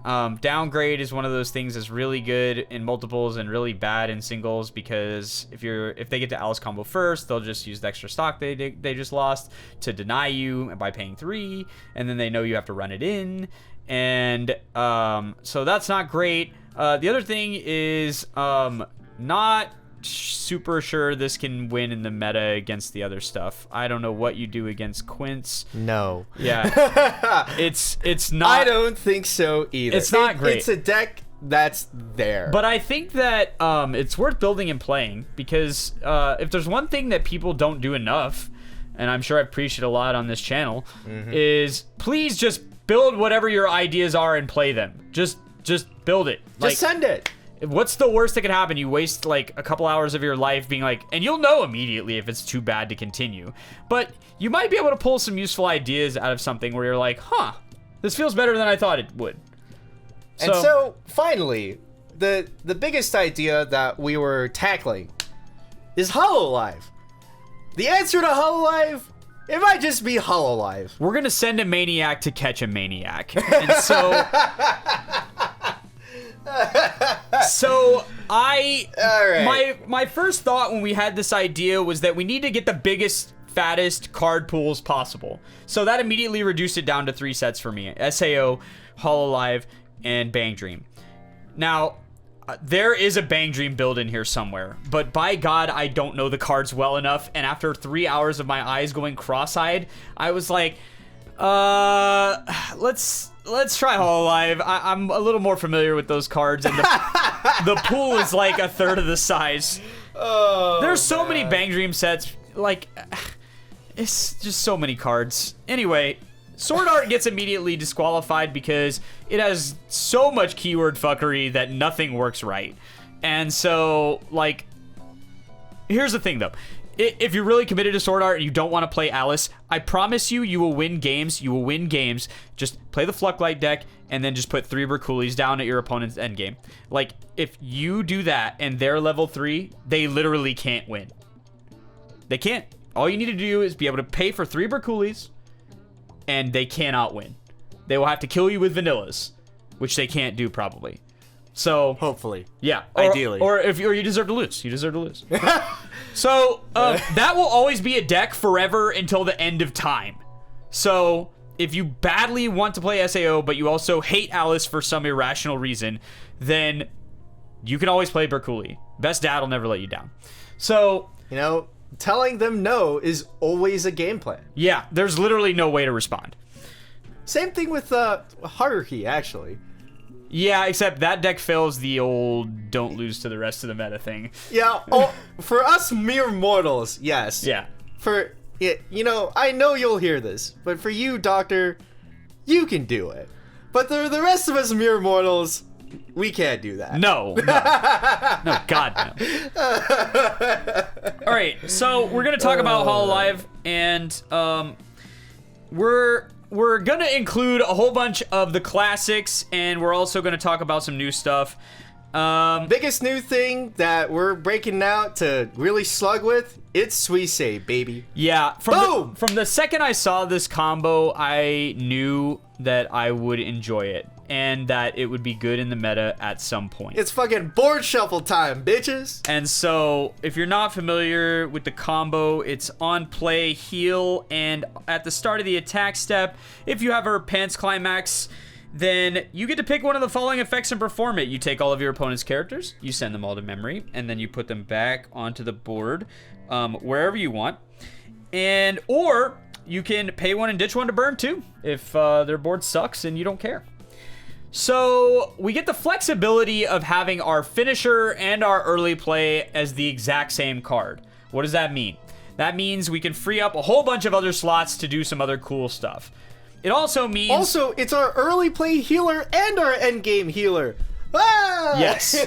Downgrade is one of those things that's really good in multiples and really bad in singles, because if they get to Alice combo first, they'll just use the extra stock they just lost to deny you by paying 3, and then they know you have to run it in, and so that's not great. The other thing is not super sure this can win in the meta against the other stuff. I don't know what you do against Quince. No. Yeah. it's not. I don't think so either. It's not great. It's a deck that's there. But I think that it's worth building and playing, because if there's one thing that people don't do enough, and I'm sure I've preached it a lot on this channel, is please just build whatever your ideas are and play them. Just build it. Just send it. What's the worst that could happen? You waste like a couple hours of your life being like, and you'll know immediately if it's too bad to continue. But you might be able to pull some useful ideas out of something where you're like, huh, this feels better than I thought it would. And so finally, the biggest idea that we were tackling is Hololive. The answer to Hololive, it might just be Hololive. We're gonna send a maniac to catch a maniac. And so my first thought when we had this idea was that we need to get the biggest, fattest card pools possible. So that immediately reduced it down to 3 sets for me: SAO, Hololive, and Bang Dream. Now, there is a Bang Dream build in here somewhere, but by God, I don't know the cards well enough. And after 3 hours of my eyes going cross-eyed, I was like, let's try Hololive. I'm a little more familiar with those cards, and the pool is like a third of the size. Oh, there's so many Bang Dream sets. Like, it's just so many cards. Anyway, Sword Art gets immediately disqualified because it has so much keyword fuckery that nothing works right. And so, like, here's the thing, though. If you're really committed to Sword Art and you don't want to play Alice, I promise you, you will win games. You will win games. Just play the Flucklight deck and then just put 3 Berkulis down at your opponent's endgame. Like, if you do that and they're level 3, they literally can't win. They can't. All you need to do is be able to pay for 3 Berkulis, and they cannot win. They will have to kill you with vanillas, which they can't do probably. So hopefully, yeah, ideally, or you deserve to lose. You deserve to lose. So that will always be a deck forever until the end of time. So if you badly want to play SAO, but you also hate Alice for some irrational reason, then you can always play Berkuli. Best dad will never let you down. So, you know, telling them no is always a game plan. Yeah, there's literally no way to respond. Same thing with Haruhi, actually. Yeah, except that deck fails the old don't lose to the rest of the meta thing. Yeah, for us mere mortals, yes. Yeah. For, you know, I know you'll hear this, but for you, Doctor, you can do it. But the rest of us mere mortals, we can't do that. No. No, God, no. All right, so we're going to talk about Hololive, and we're going to include a whole bunch of the classics, and we're also going to talk about some new stuff. Biggest new thing that we're breaking out to really slug with, it's Suisei, baby. Yeah, from the second I saw this combo, I knew that I would enjoy it, and that it would be good in the meta at some point. It's fucking board shuffle time, bitches. And so, if you're not familiar with the combo, it's on play, heal, and at the start of the attack step, if you have her Pants Climax, then you get to pick one of the following effects and perform it. You take all of your opponent's characters, you send them all to memory, and then you put them back onto the board wherever you want. Or you can pay one and ditch one to burn too, if their board sucks and you don't care. So we get the flexibility of having our finisher and our early play as the exact same card. What does that mean? That means we can free up a whole bunch of other slots to do some other cool stuff. It also means... Also, it's our early play healer and our endgame healer. Ah! Yes.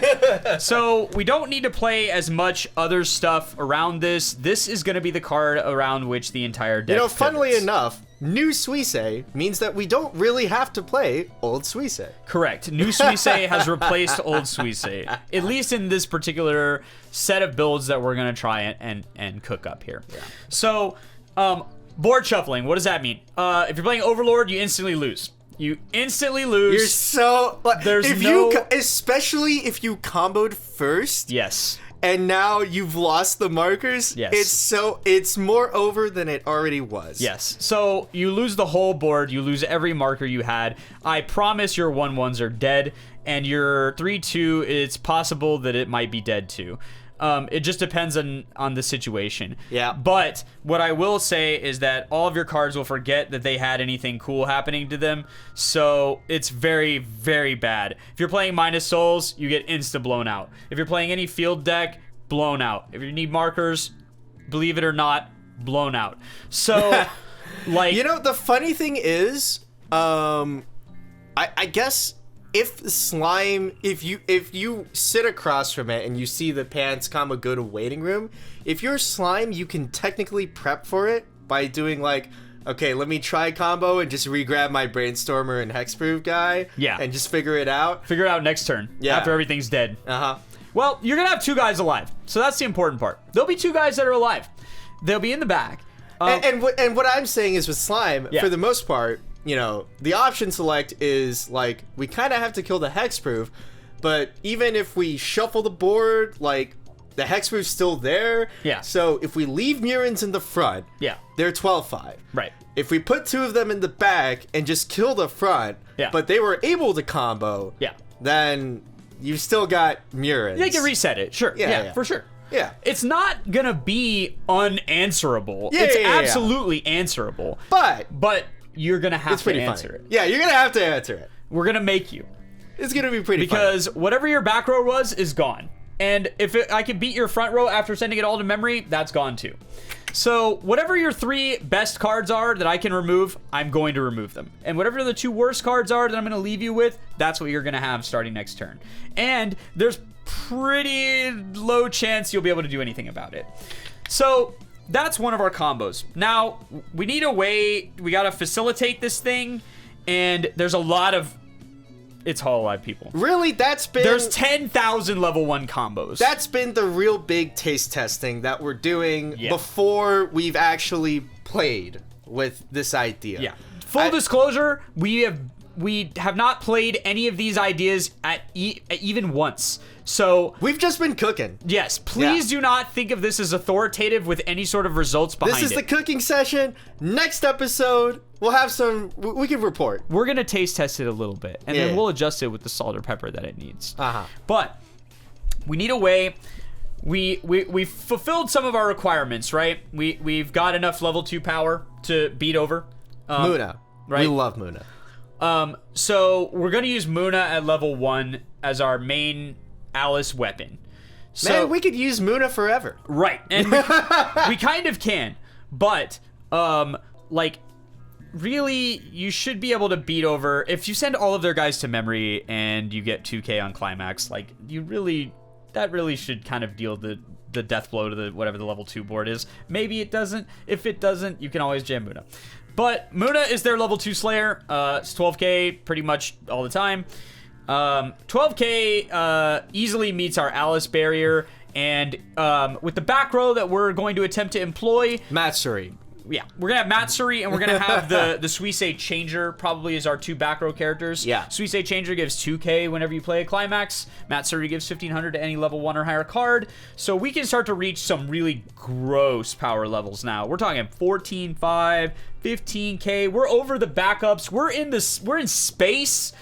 So we don't need to play as much other stuff around this. This is going to be the card around which the entire deck pivots. Funnily enough, new Suisei means that we don't really have to play old Suisei. Correct. New Suisei has replaced old Suisei, at least in this particular set of builds that we're going to try and cook up here. Yeah. So, board shuffling, what does that mean? If you're playing Overlord, you instantly lose. You instantly lose. You're so... especially if you comboed first. Yes. And now you've lost the markers. Yes. It's more over than it already was. Yes. So you lose the whole board. You lose every marker you had. I promise your 1/1s are dead. And your 3/2, it's possible that it might be dead too. It just depends on the situation. Yeah. But what I will say is that all of your cards will forget that they had anything cool happening to them. So it's very, very bad. If you're playing Minus Souls, you get insta blown out. If you're playing any field deck, blown out. If you need markers, believe it or not, blown out. So, like... You know, the funny thing is, I guess... If slime, if you sit across from it and you see the pants combo go to waiting room, if you're slime, you can technically prep for it by doing like, okay, let me try combo and just re-grab my brainstormer and hexproof guy. Yeah. And just figure it out. Figure it out next turn. Yeah. After everything's dead. Uh-huh. Well, you're gonna have 2 guys alive, so that's the important part. There'll be 2 guys that are alive. They'll be in the back. And what I'm saying is with slime, for the most part, you know, the option select is like, we kind of have to kill the hexproof, but even if we shuffle the board, like, the hexproof's still there. Yeah. So if we leave Murins in the front, they're 12-5. Right. If we put 2 of them in the back and just kill the front, but they were able to combo, then you've still got Murins. They can reset it, sure. Yeah, for sure. Yeah. It's not gonna be unanswerable. It's absolutely answerable. But you're gonna have to answer it. Yeah, you're gonna have to answer it. We're gonna make you. It's gonna be pretty because funny. Whatever your back row was is gone, and if I can beat your front row after sending it all to memory, that's gone too. So whatever your 3 best cards are that I can remove, I'm going to remove them. And whatever the 2 worst cards are that I'm going to leave you with, that's what you're going to have starting next turn. And there's pretty low chance you'll be able to do anything about it. So that's one of our combos. Now, we need a way, we got to facilitate this thing, and there's a lot of... It's Hololive, people. Really? There's 10,000 level 1 combos. That's been the real big taste testing that we're doing before we've actually played with this idea. Yeah. Full disclosure, we have not played any of these ideas at even once. So we've just been cooking. Yes, please do not think of this as authoritative with any sort of results behind it. This is the cooking session. Next episode, we'll have some... We can report. We're going to taste test it a little bit, and then we'll adjust it with the salt or pepper that it needs. But we need a way... We've fulfilled some of our requirements, right? We've got enough level 2 power to beat over Muna. Right? We love Muna. So we're going to use Muna at level 1 as our main Alice weapon. So, man, we could use Muna forever. Right. And we kind of can. But, like, really, you should be able to beat over... If you send all of their guys to memory and you get 2k on Climax, like, that really should kind of deal the death blow to the whatever the level 2 board is. Maybe it doesn't. If it doesn't, you can always jam Muna. But Muna is their level 2 Slayer. It's 12k pretty much all the time. 12k easily meets our Alice barrier, and with the back row that we're going to attempt to employ... Matsuri. Yeah, we're going to have Matsuri, and we're going to have the Suisei Changer probably as our 2 back row characters. Yeah. Suisei Changer gives 2k whenever you play a Climax. Matsuri gives 1500 to any level 1 or higher card. So we can start to reach some really gross power levels now. We're talking 14.5, 15k. We're over the backups. We're in space.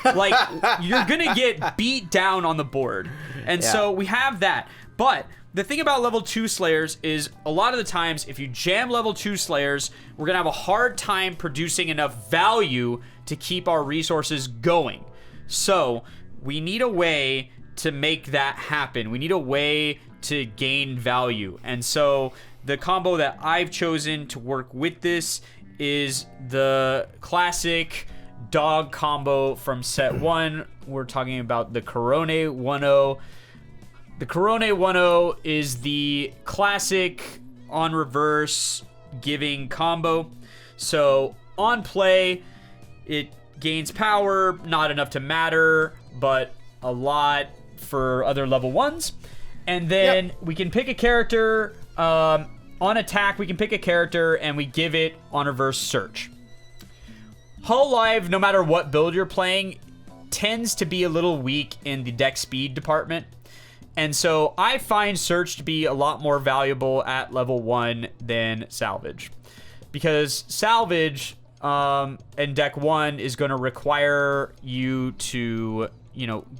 Like, you're going to get beat down on the board. And so we have that. But... the thing about level 2 Slayers is a lot of the times, if you jam level 2 Slayers, we're going to have a hard time producing enough value to keep our resources going. So we need a way to make that happen. We need a way to gain value. And so the combo that I've chosen to work with this is the classic dog combo from set 1. We're talking about the Corone 1-0. The Corone 1-0 is the classic on reverse giving combo. So on play, it gains power, not enough to matter, but a lot for other level 1s. And then we can pick a character. On attack, we can pick a character and we give it on reverse search. Hololive, no matter what build you're playing, tends to be a little weak in the deck speed department. And so I find Search to be a lot more valuable at level 1 than Salvage. Because Salvage in deck 1 is going to require you to,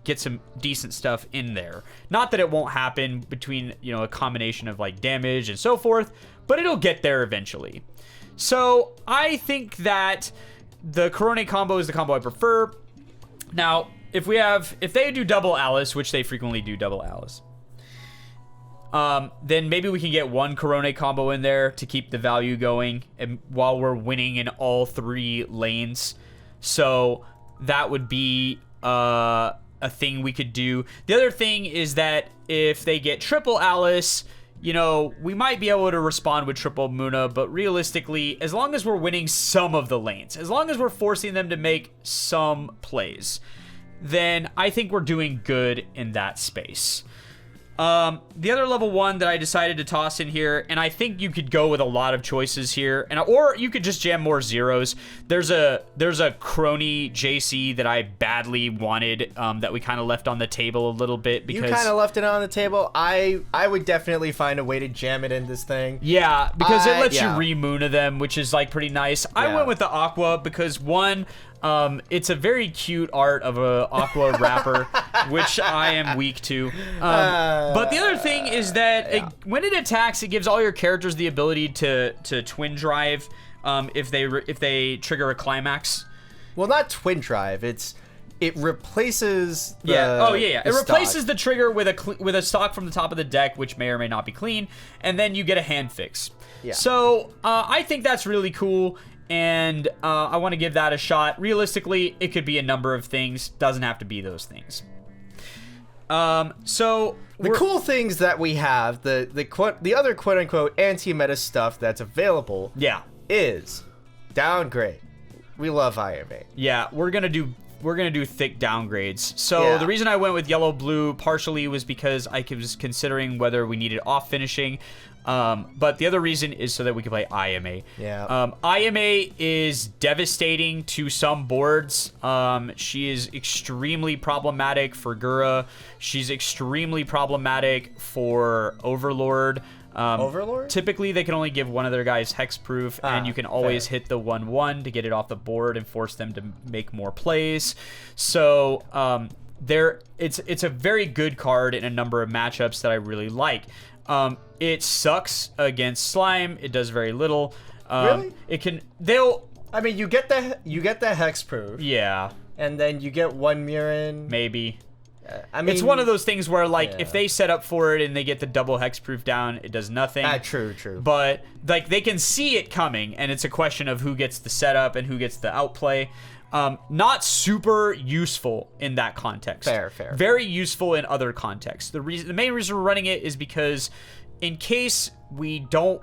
get some decent stuff in there. Not that it won't happen between, a combination of like damage and so forth, but it'll get there eventually. So I think that the Corone combo is the combo I prefer. Now, if they do double Alice, which they frequently do double Alice, then maybe we can get one Corone combo in there to keep the value going and while we're winning in all 3 lanes. So that would be a thing we could do. The other thing is that if they get triple Alice, we might be able to respond with triple Muna, but realistically, as long as we're winning some of the lanes, as long as we're forcing them to make some plays, then I think we're doing good in that space. The other level 1 that I decided to toss in here, and I think you could go with a lot of choices here, or you could just jam more zeros. There's a crony JC that I badly wanted that we kind of left on the table a little bit because you kind of left it on the table. I would definitely find a way to jam it in this thing. Yeah, because it lets you re-Muna them, which is like pretty nice. I went with the Aqua because one. It's a very cute art of a Aqua wrapper, which I am weak to. But the other thing is that when it attacks, it gives all your characters the ability to twin drive if they trigger a climax. Well, not twin drive. It it replaces the, It replaces the trigger with a stock from the top of the deck, which may or may not be clean, and then you get a hand fix. Yeah. So I think that's really cool, and I want to give that a shot. Realistically, it could be a number of things. Doesn't have to be those things. So the cool things that we have, the other quote unquote anti-meta stuff that's available, is downgrade. We love IMA. Yeah, we're gonna do thick downgrades. So the reason I went with yellow blue partially was because I was considering whether we needed off finishing. But the other reason is so that we can play IMA. Yeah. IMA is devastating to some boards. She is extremely problematic for Gura. She's extremely problematic for Overlord. Overlord? Typically, they can only give one of their guys hexproof, and you can always hit the 1/1 to get it off the board and force them to make more plays. So it's a very good card in a number of matchups that I really like. It sucks against slime. It does very little. Really? I mean, you get the hexproof. Yeah. And then you get one Murin. Maybe. I mean, it's one of those things where, like, if they set up for it and they get the double hexproof down, it does nothing. True. But, like, they can see it coming, and it's a question of who gets the setup and who gets the outplay. Not super useful in that context. Fair. Very useful in other contexts. The main reason we're running it is because in case we don't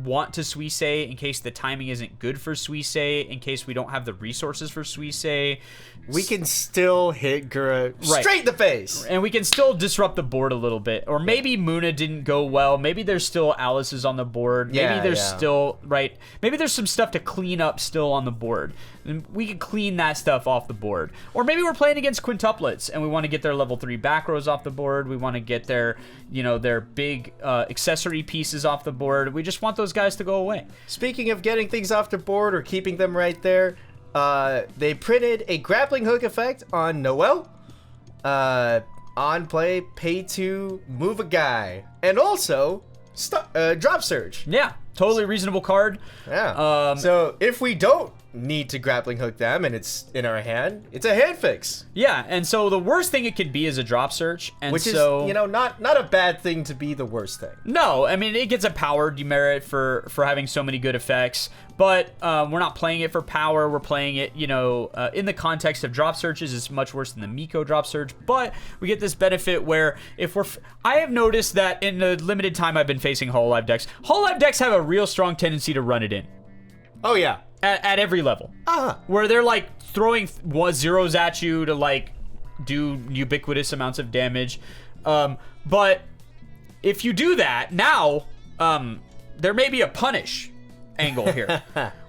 want to Suisse, in case the timing isn't good for Suisse, in case we don't have the resources for Suisse, we can still hit Gura straight in the face. And we can still disrupt the board a little bit. Or maybe Muna didn't go well. Maybe there's still Alice's on the board. Maybe there's still, maybe there's some stuff to clean up still on the board. And we can clean that stuff off the board. Or maybe we're playing against quintuplets and we want to get their level 3 back rows off the board. We want to get their, their big accessory pieces off the board. We just want those guys to go away. Speaking of getting things off the board or keeping them right there, they printed a grappling hook effect on Noelle. On play, pay to move a guy. And also, drop surge. Yeah, totally reasonable card. Yeah. So if we don't need to grappling hook them and it's in our hand, it's a hand fix. Yeah, and so the worst thing it could be is a drop search, and which is not a bad thing to be the worst thing. No, I mean, it gets a power demerit for having so many good effects, but we're not playing it for power. We're playing it, in the context of drop searches. It's much worse than the Miko drop search, but we get this benefit where I have noticed that in the limited time I've been facing Hololive decks have a real strong tendency to run it in. Oh yeah. At every level. Where they're like throwing zeros at you to do ubiquitous amounts of damage. But if you do that, now there may be a punish angle here.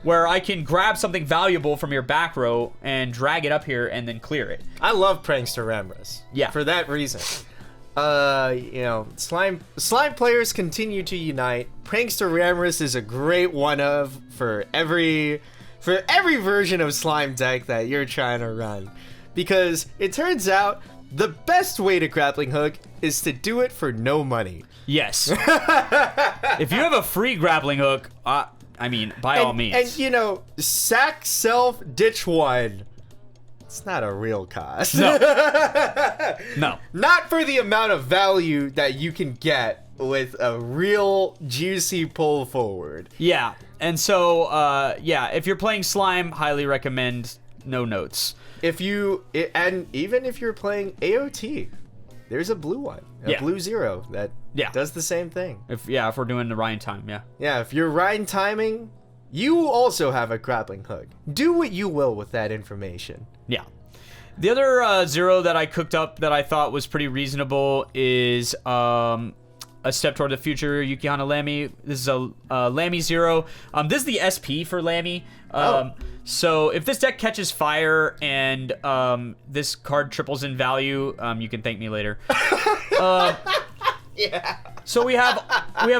Where I can grab something valuable from your back row and drag it up here and then clear it. I love Prankster Ramrus. Yeah. For that reason. Slime players continue to unite. Prankster Ramrus is a great one-of for every version of slime deck that you're trying to run, because it turns out the best way to grappling hook is to do it for no money. Yes. If you have a free grappling hook, by all means. And sack self ditch one. It's not a real cost. No. No. Not for the amount of value that you can get with a real juicy pull forward. Yeah. And so, if you're playing slime, highly recommend no notes. And even if you're playing AOT, there's a blue one, blue 0 that does the same thing. If we're doing the Rhine time, Yeah, if you're Rhine timing, you also have a grappling hook. Do what you will with that information. Yeah. The other 0 that I cooked up that I thought was pretty reasonable is A Step Toward the Future, Yukihana Lamy. This is a Lamy 0. This is the SP for Lamy. So if this deck catches fire and this card triples in value, you can thank me later. Yeah. So we have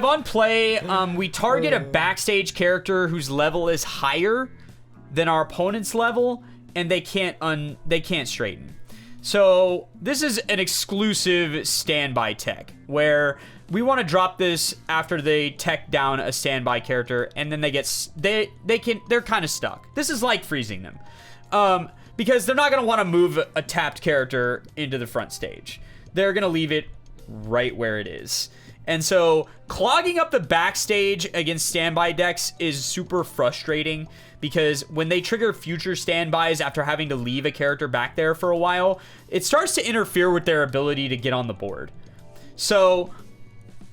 on play, we target a backstage character whose level is higher than our opponent's level, and they can't straighten. So this is an exclusive standby tech where we want to drop this after they tech down a standby character and then they're kind of stuck. This is like freezing them. Because they're not going to want to move a tapped character into the front stage. They're going to leave it right where it is. And so clogging up the backstage against standby decks is super frustrating because when they trigger future standbys after having to leave a character back there for a while, it starts to interfere with their ability to get on the board. So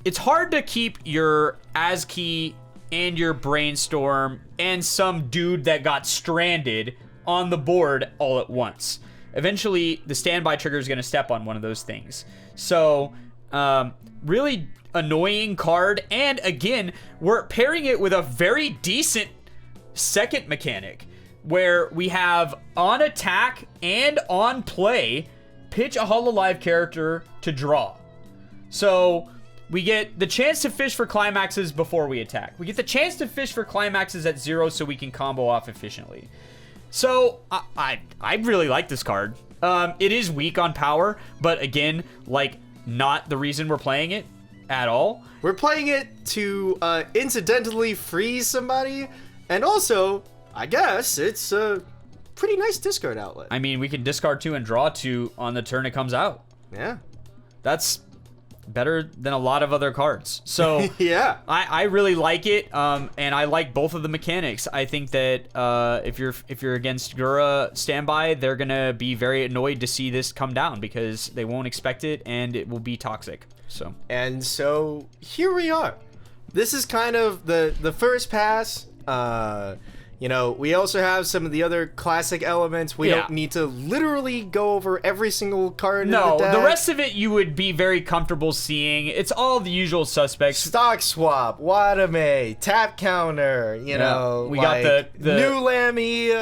it's hard to keep your ASCII and your Brainstorm and some dude that got stranded on the board all at once. Eventually, the standby trigger is going to step on one of those things. So, really annoying card. And again, we're pairing it with a very decent second mechanic where we have on attack and on play, pitch a Hololive character to draw. So we get the chance to fish for climaxes before we attack. We get the chance to fish for climaxes at 0 so we can combo off efficiently. So I really like this card. It is weak on power, but again, like not the reason we're playing it at all. We're playing it to incidentally freeze somebody, and also, I guess, it's a pretty nice discard outlet. I mean, we can discard 2 and draw 2 on the turn it comes out. Yeah. That's better than a lot of other cards. So yeah, I really like it, and I like both of the mechanics. I think that if you're against Gura standby, they're gonna be very annoyed to see this come down because they won't expect it and it will be toxic. So here we are. This is kind of the first pass. You know, we also have some of the other classic elements. We don't need to literally go over every single card in the deck. The rest of it you would be very comfortable seeing. It's all the usual suspects. Stock swap, Wadame, tap counter, you know. We like got the new Lammy,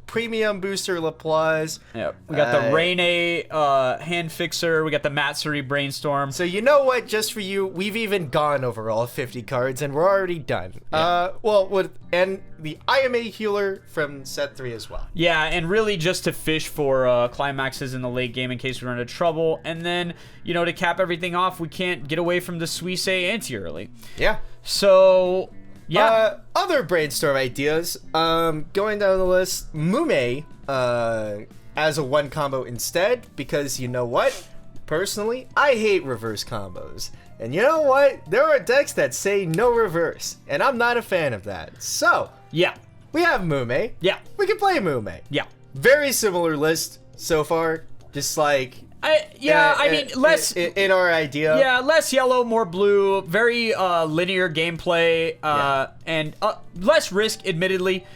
premium booster Laplace. Yeah, we got the Rene hand fixer. We got the Matsuri Brainstorm. So you know what? Just for you, we've even gone over all 50 cards, and we're already done. Yeah. And the IMA healer from set 3 as well. Yeah, and really just to fish for climaxes in the late game in case we run into trouble. And then, you know, to cap everything off, we can't get away from the Suisse anti-early. Yeah. So, yeah. Other brainstorm ideas. Going down the list, Mume as a 1 combo instead, because you know what? Personally, I hate reverse combos. And you know what? There are decks that say no reverse, and I'm not a fan of that. So, yeah. We have Mume. Yeah. We can play Mume. Yeah. Very similar list so far. Just like... less... In our idea. Yeah, less yellow, more blue. Very linear gameplay. And less risk, admittedly.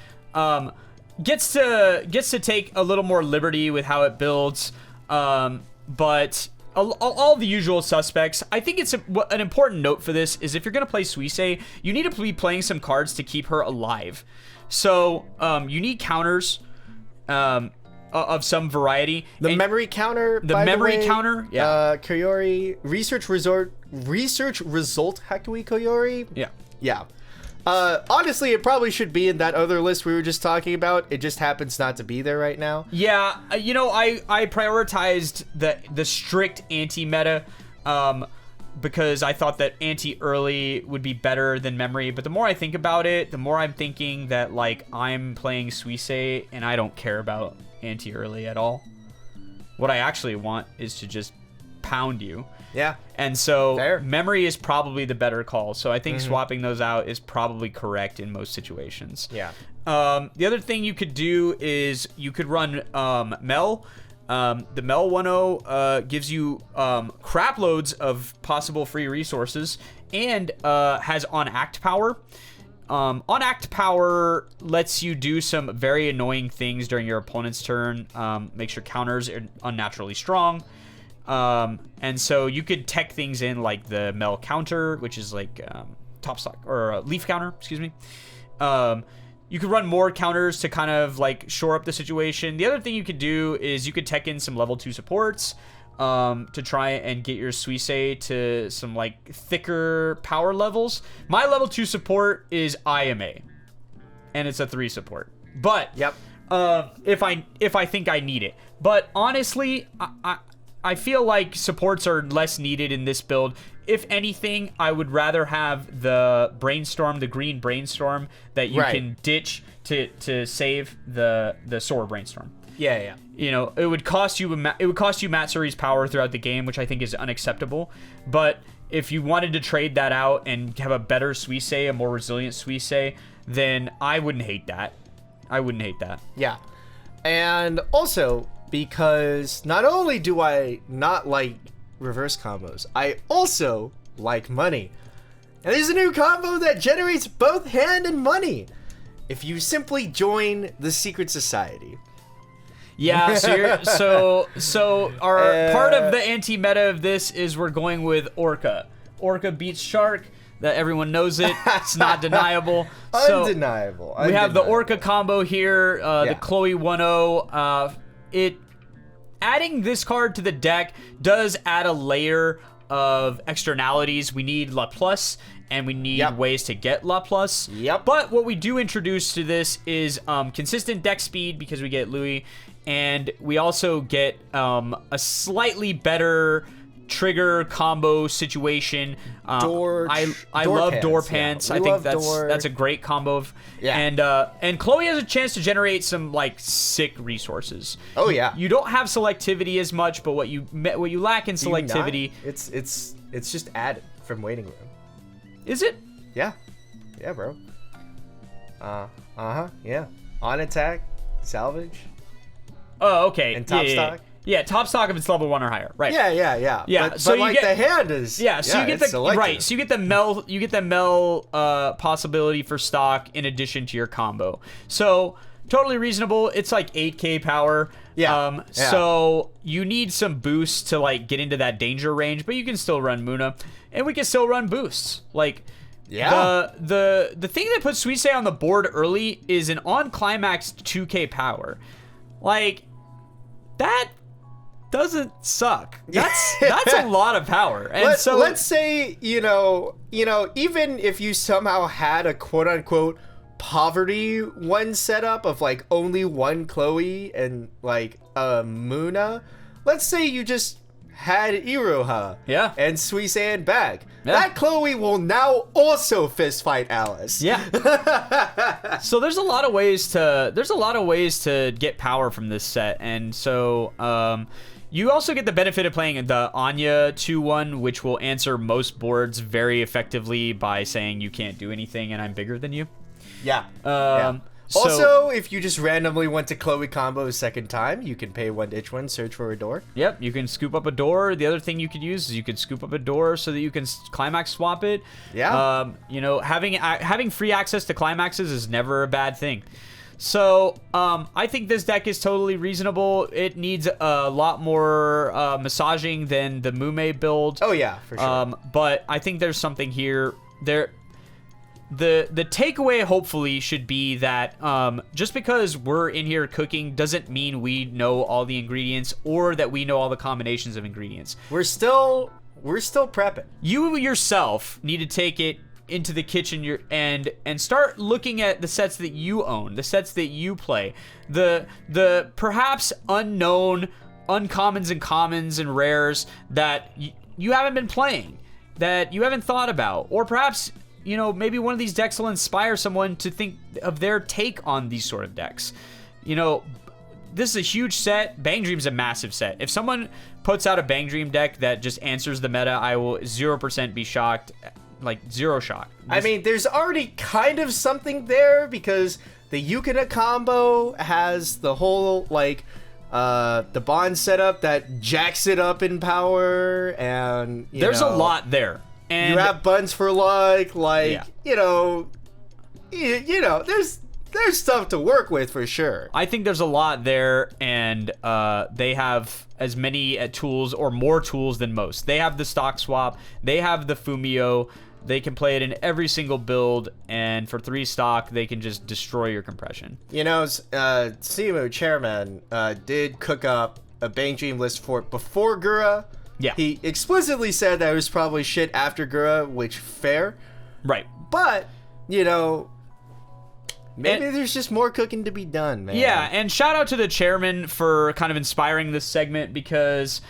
Gets to take a little more liberty with how it builds. But... all the usual suspects. I think it's an important note for this is if you're going to play Suisse, you need to be playing some cards to keep her alive. So you need counters of some variety. The memory counter, counter, yeah. Koyori, research result Hakui Koyori. Yeah. Yeah. Honestly, it probably should be in that other list we were just talking about. It just happens not to be there right now. Yeah, you know, I prioritized the strict anti-meta because I thought that anti-early would be better than memory. But the more I think about it, the more I'm thinking that, like, I'm playing Suisse and I don't care about anti-early at all. What I actually want is to just pound you. Yeah. And so Fair. memory is probably the better call. So I think swapping those out is probably correct in most situations. Yeah. The other thing you could do is you could run Mel. The Mel 1.0 gives you crap loads of possible free resources and has on-act power. On-act power lets you do some very annoying things during your opponent's turn. Makes your counters unnaturally strong. And so you could tech things in like the Mel counter, which is like top stock or leaf counter, excuse me. You could run more counters to kind of like shore up the situation. The other thing you could do is you could tech in some level 2 supports to try and get your Suisse to some like thicker power levels. My level 2 support is IMA, and it's a 3 support. But if I think I need it. But honestly, I feel like supports are less needed in this build. If anything, I would rather have the brainstorm, the green brainstorm that you can ditch to save the soar brainstorm. Yeah. You know, it would cost you Matsuri's power throughout the game, which I think is unacceptable. But if you wanted to trade that out and have a better Suisei, a more resilient Suisei, then I wouldn't hate that. Yeah. And also, because not only do I not like reverse combos, I also like money. And there's a new combo that generates both hand and money if you simply join the Secret Society. Yeah, so our part of the anti-meta of this is we're going with Orca. Orca beats Shark. That everyone knows it. It's not deniable. Undeniable. We have the Orca combo here, the Chloe 1-0. Adding this card to the deck does add a layer of externalities. We need La Plus, and we need ways to get La Plus. Yep. But what we do introduce to this is consistent deck speed, because we get Louis, and we also get a slightly better trigger combo situation. I love door pants. I think that's a great combo. And Chloe has a chance to generate some like sick resources. Oh yeah. You don't have selectivity as much, but what you lack in selectivity, it's just added from waiting room. Is it? Yeah, bro. Yeah. On attack, salvage. Oh, okay. And top stock. Yeah, top stock if it's level 1 or higher, right? Yeah. But so you get the hand is so you get the selective. Right. So you get the mel possibility for stock in addition to your combo. So totally reasonable. It's like 8k power. So you need some boosts to like get into that danger range, but you can still run Muna, and we can still run boosts. Like the thing that puts Suisei on the board early is an on climax 2k power. Like that doesn't suck. That's a lot of power. And let's say, you know, even if you somehow had a quote unquote poverty one setup of like only one Chloe and like Muna, let's say you just had Iroha and Suisei and bag. That Chloe will now also fist fight Alice. So there's a lot of ways to get power from this set, and so you also get the benefit of playing the Anya 2-1, which will answer most boards very effectively by saying you can't do anything and I'm bigger than you. Also, if you just randomly went to Chloe combo a second time, you can pay 1 to itch 1, search for a door. Yep, you can scoop up a door. The other thing you could use is you could scoop up a door so that you can climax swap it. You know, having free access to climaxes is never a bad thing. So, I think this deck is totally reasonable. It needs a lot more massaging than the Mume build. Oh yeah, for sure. But I think there's something here. The takeaway hopefully should be that just because we're in here cooking doesn't mean we know all the ingredients or that we know all the combinations of ingredients. We're still prepping. You yourself need to take it into the kitchen and start looking at the sets that you own, the sets that you play, the perhaps unknown uncommons and commons and rares that you haven't been playing, that you haven't thought about, or perhaps, you know, maybe one of these decks will inspire someone to think of their take on these sort of decks. You know, this is a huge set. Bang Dream's a massive set. If someone puts out a Bang Dream deck that just answers the meta, I will 0% be shocked. Like, zero shock. I mean, there's already kind of something there because the Yukina combo has the whole, like, the bond setup that jacks it up in power, and there's a lot there. And you have buns for luck, like, you know, there's stuff to work with for sure. I think there's a lot there, and they have as many tools or more tools than most. They have the stock swap, they have the Fumio, they can play it in every single build, and for 3 stock, they can just destroy your compression. You know, Simu Chairman did cook up a Bang Dream list for it before Gura. Yeah. He explicitly said that it was probably shit after Gura, which fair. Right. But, you know, Maybe there's just more cooking to be done, man. Yeah, and shout out to the chairman for kind of inspiring this segment because,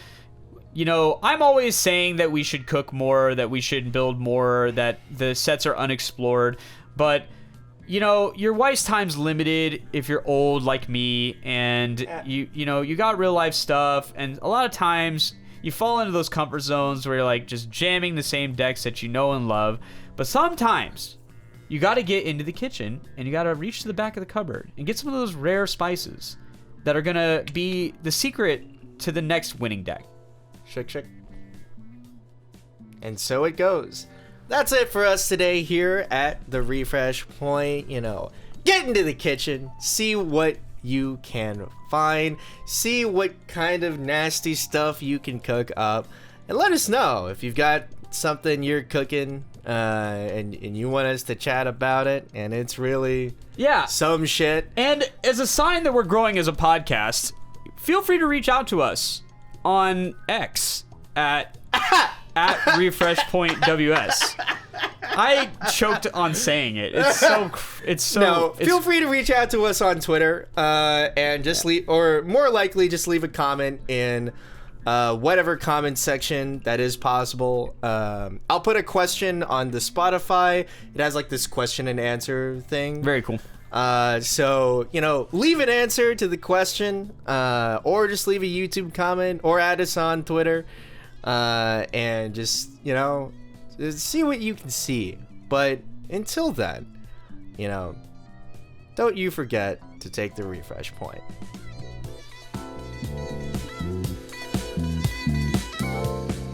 you know, I'm always saying that we should cook more, that we should build more, that the sets are unexplored. But, you know, your Weiss time's limited if you're old like me and you know, you got real life stuff. And a lot of times you fall into those comfort zones where you're like just jamming the same decks that you know and love. But sometimes you got to get into the kitchen and you got to reach to the back of the cupboard and get some of those rare spices that are going to be the secret to the next winning deck. Shake, shake. And so it goes. That's it for us today here at the Refresh Point. You know, get into the kitchen, see what you can find, see what kind of nasty stuff you can cook up, and let us know if you've got something you're cooking and you want us to chat about it and it's really some shit. And as a sign that we're growing as a podcast, feel free to reach out to us on X at refreshpointws. I choked on saying it. It's so. Feel free to reach out to us on Twitter and just leave, or more likely, just leave a comment in whatever comment section that is possible. I'll put a question on the Spotify. It has like this question and answer thing. Very cool. So, you know, leave an answer to the question, or just leave a YouTube comment, or add us on Twitter, and just, you know, see what you can see. But until then, you know, don't you forget to take the refresh point.